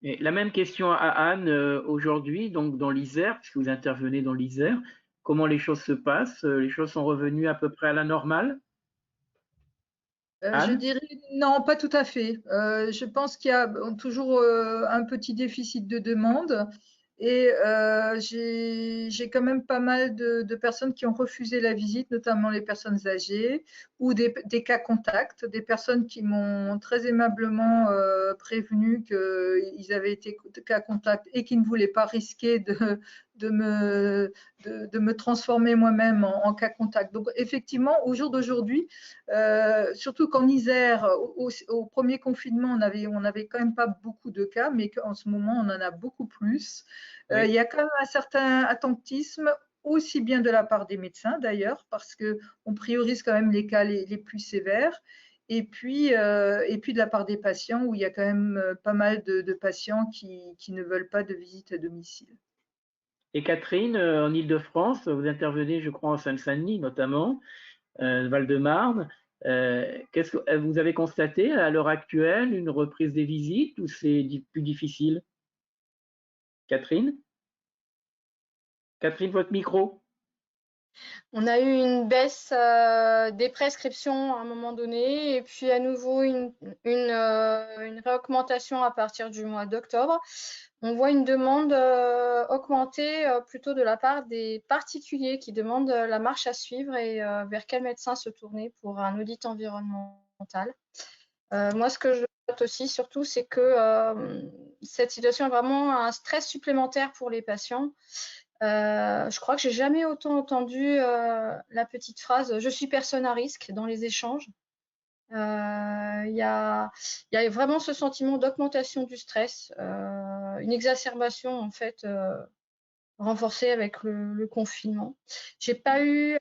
Et la même question à Anne aujourd'hui, donc dans l'Isère, puisque vous intervenez dans l'Isère. Comment les choses se passent? Les choses sont revenues à peu près à la normale? Je Anne? dirais non, pas tout à fait. Je pense qu'il y a toujours un petit déficit de demande et j'ai quand même pas mal de personnes qui ont refusé la visite, notamment les personnes âgées ou des cas contacts, des personnes qui m'ont très aimablement prévenu qu'ils avaient été cas contacts et qui ne voulaient pas risquer de me transformer moi-même en cas contact. Donc effectivement, au jour d'aujourd'hui, surtout qu'en Isère, au premier confinement, on avait quand même pas beaucoup de cas, mais qu'en ce moment, on en a beaucoup plus. Oui. Il y a quand même un certain attentisme, aussi bien de la part des médecins d'ailleurs, parce qu'on priorise quand même les cas les plus sévères. et puis de la part des patients, où il y a quand même pas mal de patients qui ne veulent pas de visite à domicile. Et Catherine, en Île-de-France, vous intervenez, je crois, en Seine-Saint-Denis notamment, Val-de-Marne. Qu'est-ce que vous avez constaté à l'heure actuelle une reprise des visites ou c'est plus difficile? Catherine, votre micro. On a eu une baisse des prescriptions à un moment donné et puis à nouveau une réaugmentation à partir du mois d'octobre. On voit une demande augmentée plutôt de la part des particuliers qui demandent la marche à suivre et vers quel médecin se tourner pour un audit environnemental. Moi, ce que je note aussi, surtout, c'est que cette situation est vraiment un stress supplémentaire pour les patients. Je crois que j'ai jamais autant entendu la petite phrase « je suis personne à risque » dans les échanges. Il y a vraiment ce sentiment d'augmentation du stress, une exacerbation en fait renforcée avec le confinement. J'ai pas eu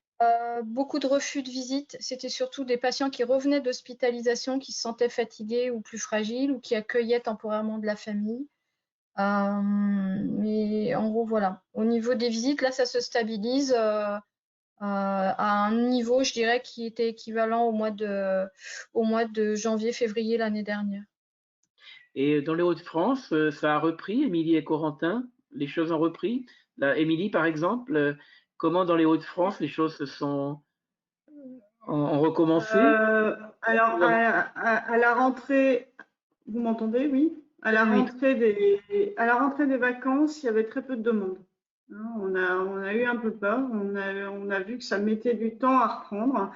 beaucoup de refus de visite. C'était surtout des patients qui revenaient d'hospitalisation, qui se sentaient fatigués ou plus fragiles ou qui accueillaient temporairement de la famille. Mais en gros, voilà. Au niveau des visites, là, ça se stabilise à un niveau, je dirais, qui était équivalent au mois de janvier-février l'année dernière. Et dans les Hauts-de-France, ça a repris, Émilie et Corentin, les choses ont repris. Émilie, par exemple, comment dans les Hauts-de-France les choses ont recommencé? Alors, à la rentrée, vous m'entendez, oui? À la rentrée des vacances, il y avait très peu de demandes. On a eu un peu peur, on a vu que ça mettait du temps à reprendre.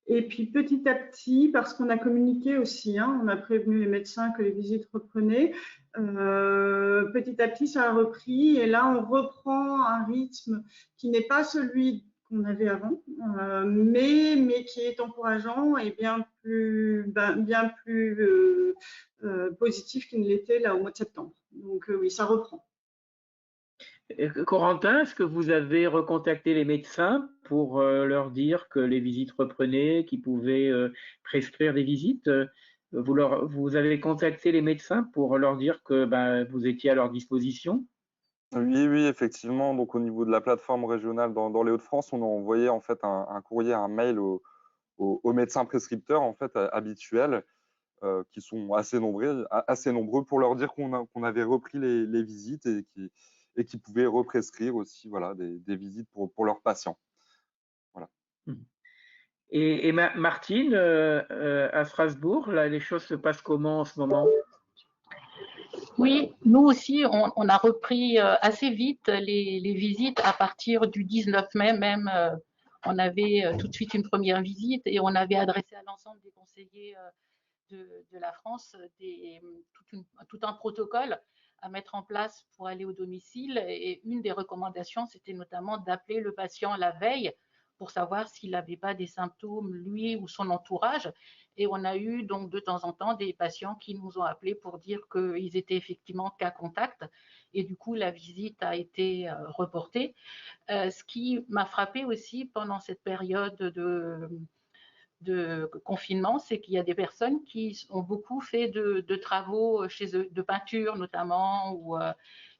Et puis petit à petit, parce qu'on a communiqué aussi, on a prévenu les médecins que les visites reprenaient, petit à petit ça a repris et là on reprend un rythme qui n'est pas celui qu'on avait avant, mais qui est encourageant et bien plus positif qu'il ne l'était là au mois de septembre. Donc oui, ça reprend. Corentin, est-ce que vous avez recontacté les médecins pour leur dire que les visites reprenaient, qu'ils pouvaient prescrire des visites? Vous avez contacté les médecins pour leur dire que vous étiez à leur disposition? Oui, effectivement. Donc, au niveau de la plateforme régionale dans les Hauts-de-France, on a envoyé en fait un courrier, un mail aux médecins prescripteurs en fait habituels, qui sont assez nombreux pour leur dire qu'on avait repris les visites et qu'ils pouvaient represcrire aussi, voilà, des visites pour leurs patients. Voilà. Et Martine, à Strasbourg, là, les choses se passent comment en ce moment? Oui, nous aussi, on a repris assez vite les visites à partir du 19 mai même. On avait tout de suite une première visite et on avait adressé à l'ensemble des conseillers de la France tout un protocole à mettre en place pour aller au domicile. Et une des recommandations, c'était notamment d'appeler le patient la veille pour savoir s'il n'avait pas des symptômes, lui ou son entourage. Et on a eu donc de temps en temps des patients qui nous ont appelés pour dire qu'ils étaient effectivement cas contact. Et du coup, la visite a été reportée. Ce qui m'a frappé aussi pendant cette période de confinement, c'est qu'il y a des personnes qui ont beaucoup fait de travaux chez eux, de peinture notamment,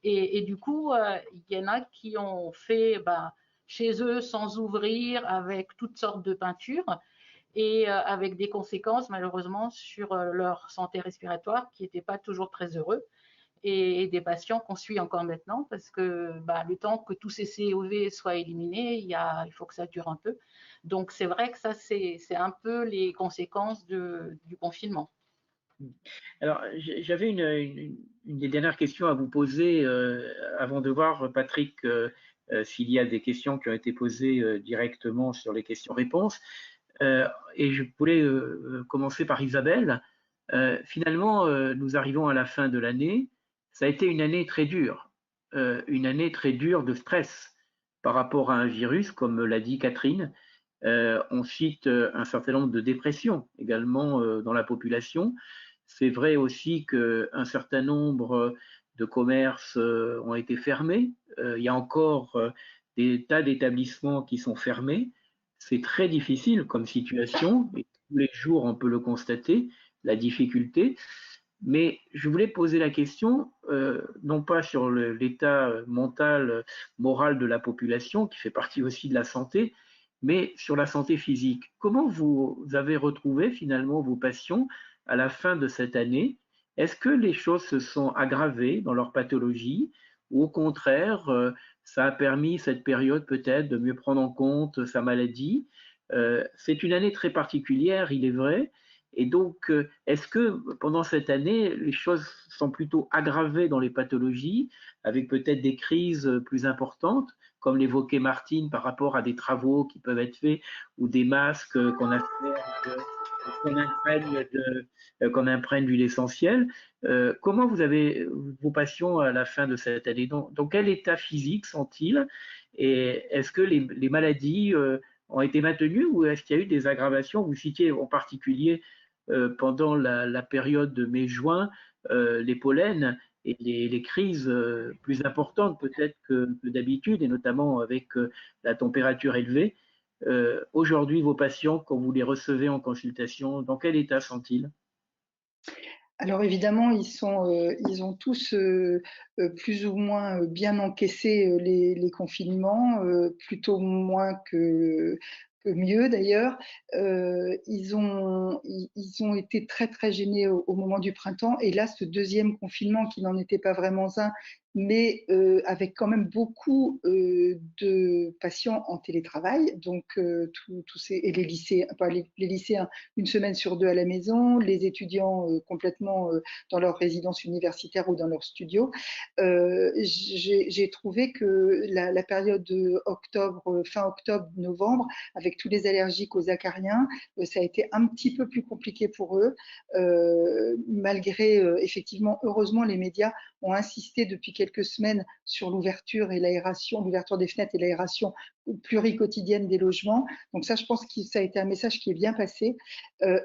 et du coup, il y en a qui ont fait chez eux sans ouvrir avec toutes sortes de peintures et avec des conséquences malheureusement sur leur santé respiratoire qui n'étaient pas toujours très heureux. Et des patients qu'on suit encore maintenant parce que le temps que tous ces COV soient éliminés, il faut que ça dure un peu. Donc c'est vrai que ça, c'est un peu les conséquences du confinement. Alors, j'avais une des dernières questions à vous poser avant de voir, Patrick, s'il y a des questions qui ont été posées directement sur les questions-réponses. Et je voulais commencer par Isabelle. Finalement, nous arrivons à la fin de l'année. Ça a été une année très dure de stress par rapport à un virus, comme l'a dit Catherine. On cite un certain nombre de dépressions également dans la population. C'est vrai aussi qu'un certain nombre de commerces ont été fermés. Il y a encore des tas d'établissements qui sont fermés. C'est très difficile comme situation. tous les jours, on peut le constater, la difficulté. Mais je voulais poser la question, non pas sur l'état mental, moral de la population, qui fait partie aussi de la santé, mais sur la santé physique. Comment vous avez retrouvé finalement vos patients à la fin de cette année? Est-ce que les choses se sont aggravées dans leur pathologie ou au contraire, ça a permis cette période peut-être de mieux prendre en compte sa maladie? C'est une année très particulière, il est vrai, et donc, est-ce que pendant cette année, les choses sont plutôt aggravées dans les pathologies, avec peut-être des crises plus importantes, comme l'évoquait Martine par rapport à des travaux qui peuvent être faits ou des masques qu'on imprègne d'huile essentielle? Comment vous avez vos patients à la fin de cette année? Dans quel état physique sont-ils? Et est-ce que les maladies ont été maintenues ou est-ce qu'il y a eu des aggravations? Vous citiez en particulier pendant la période de mai-juin, les pollens et les crises plus importantes peut-être que d'habitude, et notamment avec la température élevée. Aujourd'hui, vos patients, quand vous les recevez en consultation, dans quel état sont-ils? Alors évidemment, ils ont tous plus ou moins bien encaissé les confinements, plutôt moins que mieux d'ailleurs. Ils ont été très très gênés au moment du printemps, et là, ce deuxième confinement, qui n'en était pas vraiment un, mais avec quand même beaucoup de patients en télétravail, donc et les lycéens, les lycéens une semaine sur deux à la maison, les étudiants complètement dans leur résidence universitaire ou dans leur studio. J'ai trouvé que la période de octobre, fin octobre, novembre, avec tous les allergiques aux acariens, ça a été un petit peu plus compliqué pour eux, malgré effectivement, heureusement, les médias ont insisté depuis quelques semaines sur l'ouverture et l'aération, l'ouverture des fenêtres et l'aération pluriquotidienne des logements. Donc ça, je pense que ça a été un message qui est bien passé,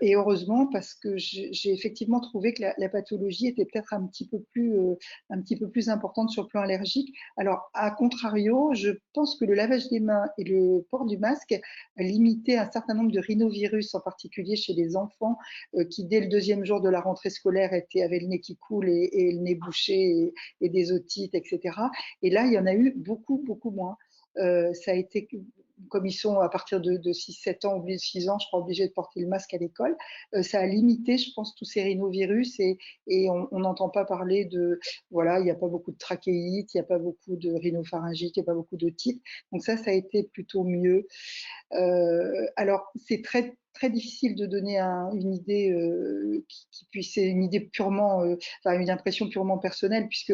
et heureusement, parce que j'ai effectivement trouvé que la pathologie était peut-être un petit peu plus importante sur le plan allergique. Alors, à contrario, je pense que le lavage des mains et le port du masque a limité un certain nombre de rhinovirus, en particulier chez les enfants, qui dès le deuxième jour de la rentrée scolaire avaient le nez qui coule et le nez bouché et des otites, etc. Et là, il y en a eu beaucoup, beaucoup moins. Ça a été, comme ils sont à partir de 6-7 ans, 6 ans, je crois, obligés de porter le masque à l'école, ça a limité, je pense, tous ces rhinovirus, et on n'entend pas parler de, voilà, il n'y a pas beaucoup de trachéites, il n'y a pas beaucoup de rhinopharyngite, il n'y a pas beaucoup d'otites. Donc ça a été plutôt mieux. Alors, c'est très très difficile de donner une idée qui puisse, une idée purement, enfin une impression purement personnelle, puisque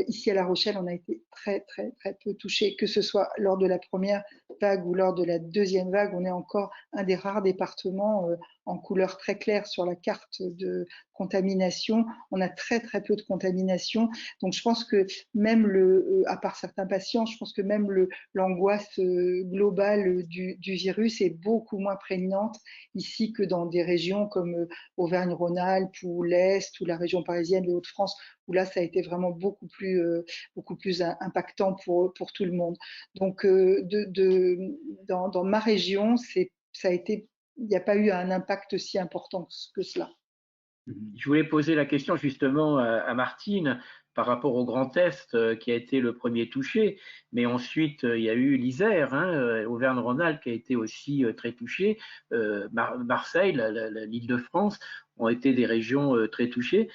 ici à La Rochelle, on a été très très très peu touchés, que ce soit lors de la première vague ou lors de la deuxième vague. On est encore un des rares départements en couleur très claire sur la carte de contamination. On a très très peu de contamination. Donc je pense que même à part certains patients, je pense que même l'angoisse globale du virus est beaucoup moins prégnante ici que dans des régions comme Auvergne-Rhône-Alpes ou l'Est ou la région parisienne, les Hauts-de-France, où là ça a été vraiment beaucoup plus impactant pour tout le monde. Donc dans ma région, ça a été, il n'y a pas eu un impact si important que cela. Je voulais poser la question justement à Martine par rapport au Grand Est qui a été le premier touché, mais ensuite il y a eu l'Isère, Auvergne-Rhône-Alpes qui a été aussi très touché, Marseille, l'Île-de-France ont été des régions très touchées.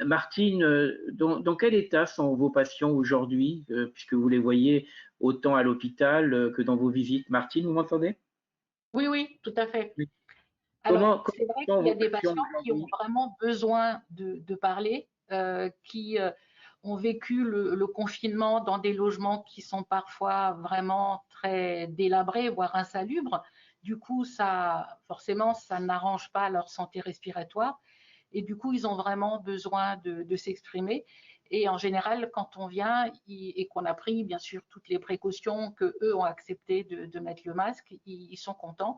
Martine, dans quel état sont vos patients aujourd'hui, puisque vous les voyez autant à l'hôpital que dans vos visites? Martine, vous m'entendez? Oui, oui, tout à fait. Oui. Alors, c'est vrai qu'il y a des patients qui ont aujourd'hui? vraiment besoin de parler, qui ont vécu le confinement dans des logements qui sont parfois vraiment très délabrés, voire insalubres. Du coup, forcément, ça n'arrange pas leur santé respiratoire. Et du coup, ils ont vraiment besoin de s'exprimer. Et en général, quand on vient et qu'on a pris, bien sûr, toutes les précautions qu'eux ont accepté de mettre le masque, ils sont contents.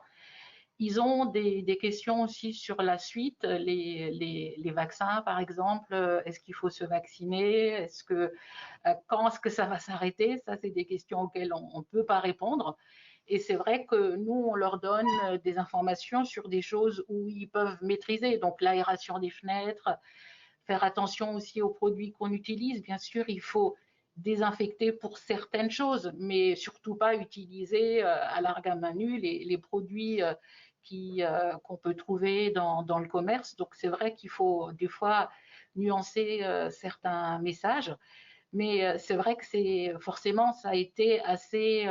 Ils ont des questions aussi sur la suite, les vaccins par exemple. Est-ce qu'il faut se vacciner? Quand est-ce que ça va s'arrêter? Ça, c'est des questions auxquelles on ne peut pas répondre. Et c'est vrai que nous, on leur donne des informations sur des choses où ils peuvent maîtriser, donc l'aération des fenêtres, faire attention aussi aux produits qu'on utilise. Bien sûr, il faut désinfecter pour certaines choses, mais surtout pas utiliser à large main nue les produits qu'on peut trouver dans le commerce. Donc c'est vrai qu'il faut des fois nuancer certains messages, mais c'est vrai que forcément ça a été assez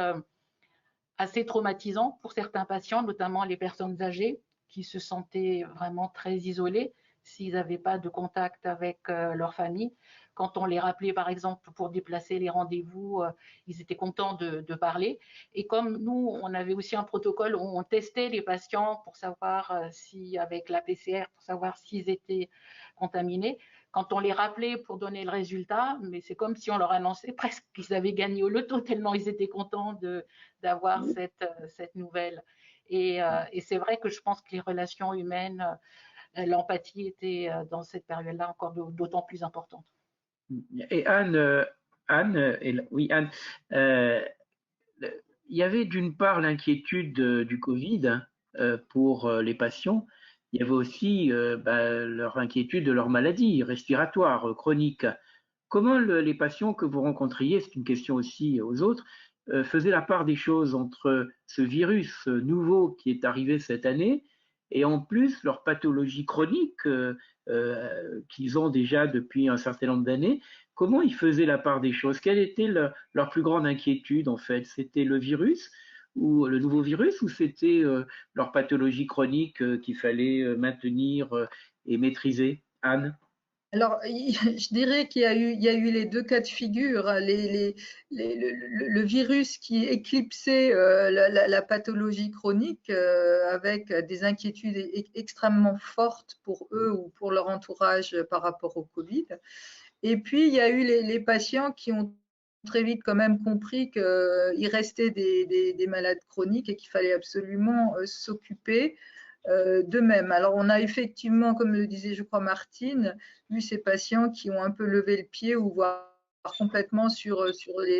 traumatisant pour certains patients, notamment les personnes âgées qui se sentaient vraiment très isolées s'ils n'avaient pas de contact avec leur famille. Quand on les rappelait, par exemple, pour déplacer les rendez-vous, ils étaient contents de parler. Et comme nous, on avait aussi un protocole où on testait les patients pour savoir avec la PCR, pour savoir s'ils étaient contaminés. Quand on les rappelait pour donner le résultat, mais c'est comme si on leur annonçait presque qu'ils avaient gagné au loto, tellement ils étaient contents d'avoir cette nouvelle. Et c'est vrai que je pense que les relations humaines, l'empathie était dans cette période-là encore d'autant plus importante. Et Anne, oui, Anne, il y avait d'une part l'inquiétude du Covid pour les patients. Il y avait aussi leur inquiétude de leur maladie respiratoire chronique. Comment les patients que vous rencontriez, c'est une question aussi aux autres, faisaient la part des choses entre ce virus nouveau qui est arrivé cette année et en plus leur pathologie chronique qu'ils ont déjà depuis un certain nombre d'années? Comment ils faisaient la part des choses? Quelle était leur plus grande inquiétude en fait? C'était le virus ou le nouveau virus, ou c'était leur pathologie chronique qu'il fallait maintenir et maîtriser? Anne? Alors, je dirais qu'il y a eu les deux cas de figure. Le virus qui éclipsait la pathologie chronique avec des inquiétudes extrêmement fortes pour eux ou pour leur entourage par rapport au Covid. Et puis, il y a eu les patients qui ont très vite quand même compris qu'il restait des malades chroniques et qu'il fallait absolument s'occuper d'eux-mêmes. Alors, on a effectivement, comme le disait, je crois, Martine, vu ces patients qui ont un peu levé le pied ou voire complètement sur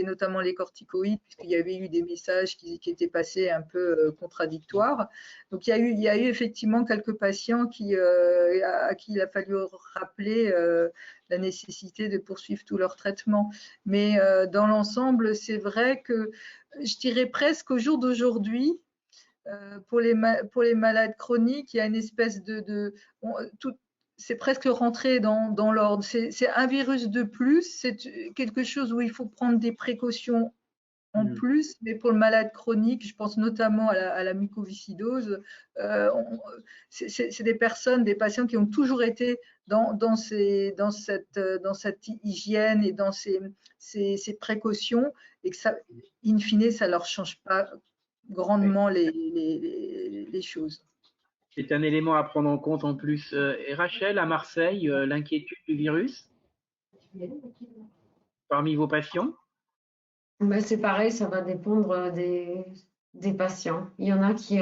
notamment les corticoïdes, puisqu'il y avait eu des messages qui étaient passés un peu contradictoires. Donc, il y a eu effectivement quelques patients à qui il a fallu rappeler la nécessité de poursuivre tout leur traitement. Mais dans l'ensemble, c'est vrai que je dirais presque au jour d'aujourd'hui, pour les malades chroniques, il y a une espèce c'est presque rentré dans l'ordre. C'est un virus de plus, c'est quelque chose où il faut prendre des précautions en plus, mais pour le malade chronique, je pense notamment à la mucoviscidose, c'est des patients qui ont toujours été dans cette hygiène et dans ces précautions, et que ça, in fine, ça ne leur change pas grandement les choses. C'est un élément à prendre en compte en plus. Et Rachel, à Marseille, l'inquiétude du virus parmi vos patients? Ben, c'est pareil, ça va dépendre des patients. Il y en a qui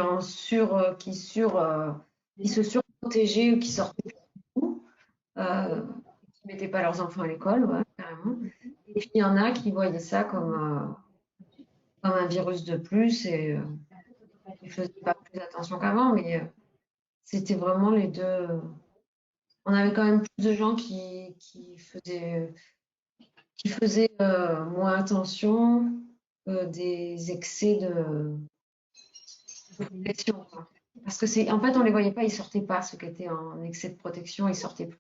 se surprotégeaient ou qui sortaient beaucoup, qui ne mettaient pas leurs enfants à l'école, ouais, carrément. Et puis il y en a qui voyaient ça comme un virus de plus et ils ne faisaient pas plus attention qu'avant, mais c'était vraiment les deux. On avait quand même plus de gens qui faisaient moins attention des excès de protection. Parce que en fait, on ne les voyait pas, ils ne sortaient pas, ceux qui étaient en excès de protection, ils sortaient plus.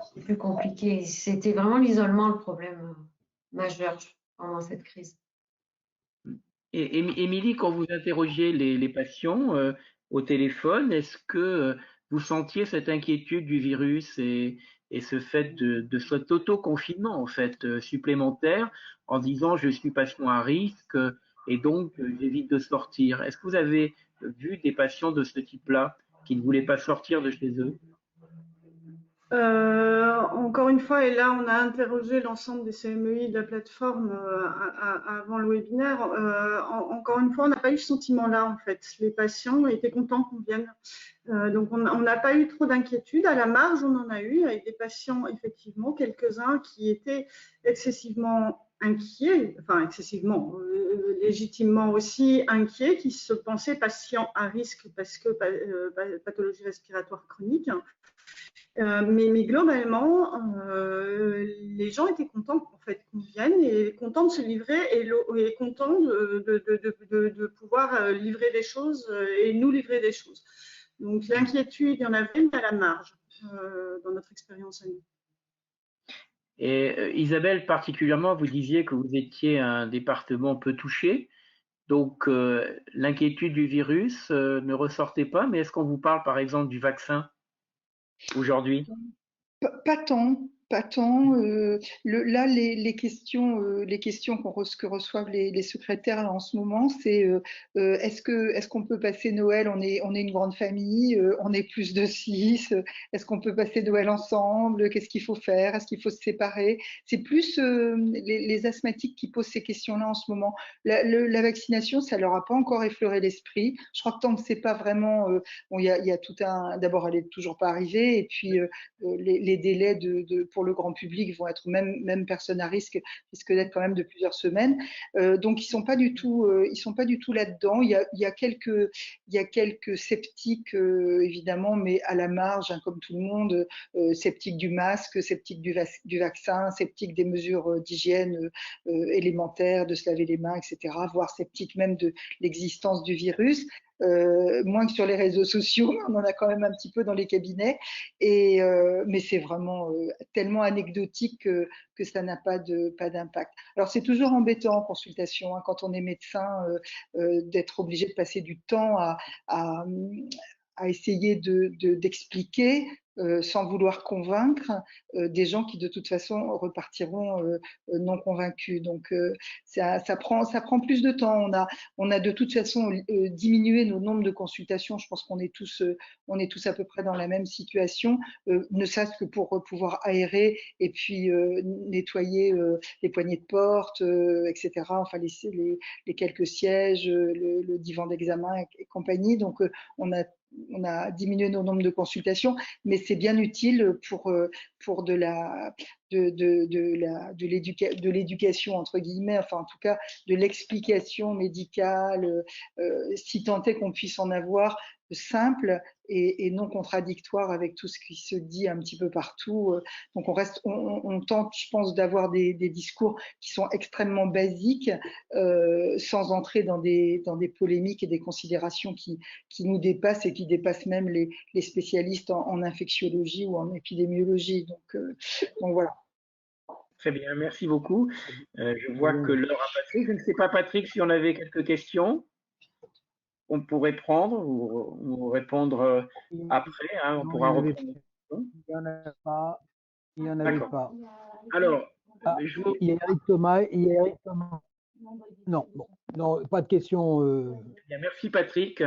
C'était plus compliqué. C'était vraiment l'isolement le problème majeur pendant cette crise. Et Émilie, quand vous interrogiez les patients au téléphone, est-ce que vous sentiez cette inquiétude du virus et ce fait de cet auto-confinement en fait supplémentaire en disant je suis patient à risque et donc j'évite de sortir? Est-ce que vous avez vu des patients de ce type-là qui ne voulaient pas sortir de chez eux? Encore une fois, et là on a interrogé l'ensemble des CMEI de la plateforme avant le webinaire, encore une fois on n'a pas eu ce sentiment-là en fait. Les patients étaient contents qu'on vienne. Donc on n'a pas eu trop d'inquiétude. À la marge, on en a eu avec des patients, effectivement, quelques-uns qui étaient excessivement inquiets, enfin excessivement, légitimement aussi inquiets, qui se pensaient patients à risque parce que pathologie respiratoire chronique. Mais globalement, les gens étaient contents en fait qu'on vienne et contents de se livrer et contents de pouvoir livrer des choses et nous livrer des choses. Donc l'inquiétude, il y en avait, mais à la marge dans notre expérience à nous. Et Isabelle, particulièrement, vous disiez que vous étiez un département peu touché. Donc, l'inquiétude du virus ne ressortait pas, mais est-ce qu'on vous parle par exemple du vaccin aujourd'hui? Pas tant, pas tant. Là, les questions que reçoivent les secrétaires là, en ce moment, c'est est-ce qu'on peut passer Noël? On est une grande famille, on est plus de 6. Est-ce qu'on peut passer Noël ensemble? Qu'est-ce qu'il faut faire? Est-ce qu'il faut se séparer? C'est plus les asthmatiques qui posent ces questions-là en ce moment. La vaccination, ça leur a pas encore effleuré l'esprit. Je crois que tant que c'est pas vraiment, bon, il y a tout un. D'abord, elle est toujours pas arrivée, et puis les délais pour le grand public vont être, même personnes à risque, risquent d'être quand même de plusieurs semaines. Donc ils sont pas du tout là-dedans. Il y a quelques sceptiques évidemment, mais à la marge, hein, comme tout le monde, sceptiques du masque, sceptiques du vaccin, sceptiques des mesures d'hygiène élémentaires, de se laver les mains, etc. Voire sceptiques même de l'existence du virus. Moins que sur les réseaux sociaux, on en a quand même un petit peu dans les cabinets, mais c'est vraiment tellement anecdotique que ça n'a pas d'impact. Alors c'est toujours embêtant en consultation, hein, quand on est médecin, d'être obligé de passer du temps à essayer d'expliquer sans vouloir convaincre des gens qui de toute façon repartiront non convaincus. Donc ça prend plus de temps. On a de toute façon diminué nos nombres de consultations. Je pense qu'on est tous à peu près dans la même situation, ne serait-ce que pour pouvoir aérer et puis nettoyer les poignées de porte, etc. Enfin les quelques sièges, le divan d'examen et compagnie. Donc on a diminué nos nombres de consultations, mais c'est bien utile pour de l'éducation entre guillemets, enfin en tout cas de l'explication médicale, si tant est qu'on puisse en avoir, simple et non contradictoire avec tout ce qui se dit un petit peu partout. Donc on tente, je pense, d'avoir des discours qui sont extrêmement basiques, sans entrer dans des polémiques et des considérations qui nous dépassent et qui dépassent même les spécialistes en infectiologie ou en épidémiologie. Donc voilà. Très bien, merci beaucoup. Je vois que l'heure a passé. Je ne sais pas, Patrick, si on avait quelques questions on pourrait prendre ou répondre après. Hein, on pourra reprendre. Il n'y en a pas. Il n'y en avait pas. Alors, il y a Eric Thomas. Non, bon, non, pas de questions. Bien, merci Patrick.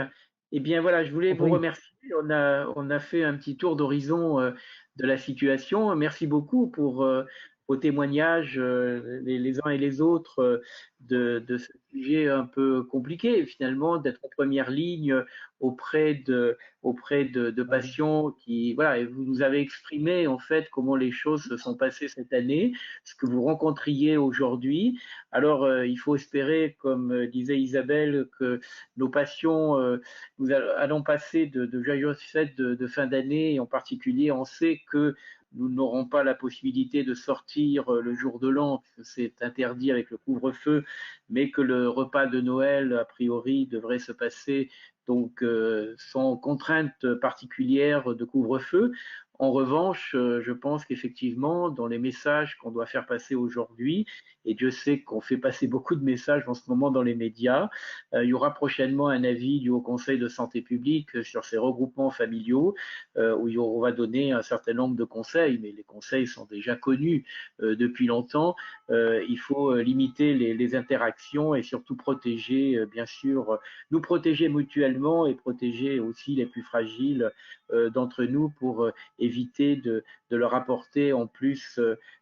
Eh bien voilà, je voulais vous remercier. On a fait un petit tour d'horizon de la situation. Merci beaucoup pour vos témoignages, les uns et les autres, de ce sujet un peu compliqué, finalement, d'être en première ligne auprès de patients qui, voilà, et vous nous avez exprimé en fait comment les choses se sont passées cette année, ce que vous rencontriez aujourd'hui. Alors, il faut espérer, comme disait Isabelle, que nos patients, nous allons passer de joyeuses fêtes de fin d'année, et en particulier, on sait que nous n'aurons pas la possibilité de sortir le jour de l'an, c'est interdit avec le couvre-feu, mais que le repas de Noël, a priori, devrait se passer donc sans contrainte particulière de couvre-feu. En revanche, je pense qu'effectivement, dans les messages qu'on doit faire passer aujourd'hui, et Dieu sait qu'on fait passer beaucoup de messages en ce moment dans les médias, il y aura prochainement un avis du Haut Conseil de santé publique sur ces regroupements familiaux, où on va donner un certain nombre de conseils, mais les conseils sont déjà connus depuis longtemps. Il faut limiter les interactions et surtout protéger, bien sûr, nous protéger mutuellement et protéger aussi les plus fragiles d'entre nous pour éviter éviter de leur apporter en plus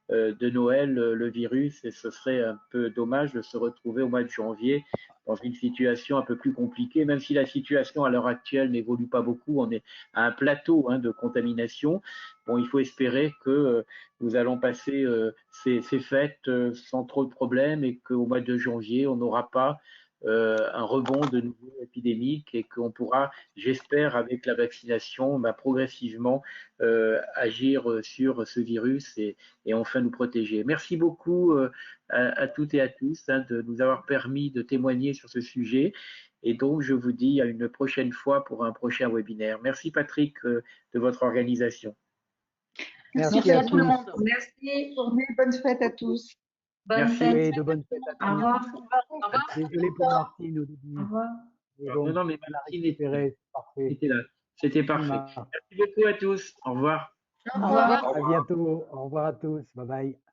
de Noël le virus, et ce serait un peu dommage de se retrouver au mois de janvier dans une situation un peu plus compliquée, même si la situation à l'heure actuelle n'évolue pas beaucoup, on est à un plateau de contamination. Bon, il faut espérer que nous allons passer ces fêtes sans trop de problèmes et qu'au mois de janvier, on n'aura pas un rebond de nouveau épidémique et qu'on pourra, j'espère, avec la vaccination, progressivement agir sur ce virus et enfin nous protéger. Merci beaucoup à toutes et à tous de nous avoir permis de témoigner sur ce sujet. Et donc, je vous dis à une prochaine fois pour un prochain webinaire. Merci Patrick de votre organisation. Merci à tout le tous. monde. Merci. Bonne fête à tous. Bonne Merci. fête. Oui, de bonnes fêtes à Au tous. revoir. Au revoir. Désolé pour Martine au Au début. revoir. Mais bon, Non, mais elle a Martine récupéré, c'est parfait. était là. C'était parfait. Merci beaucoup à tous. Au revoir. Au revoir. À bientôt. Au revoir à tous. Bye bye.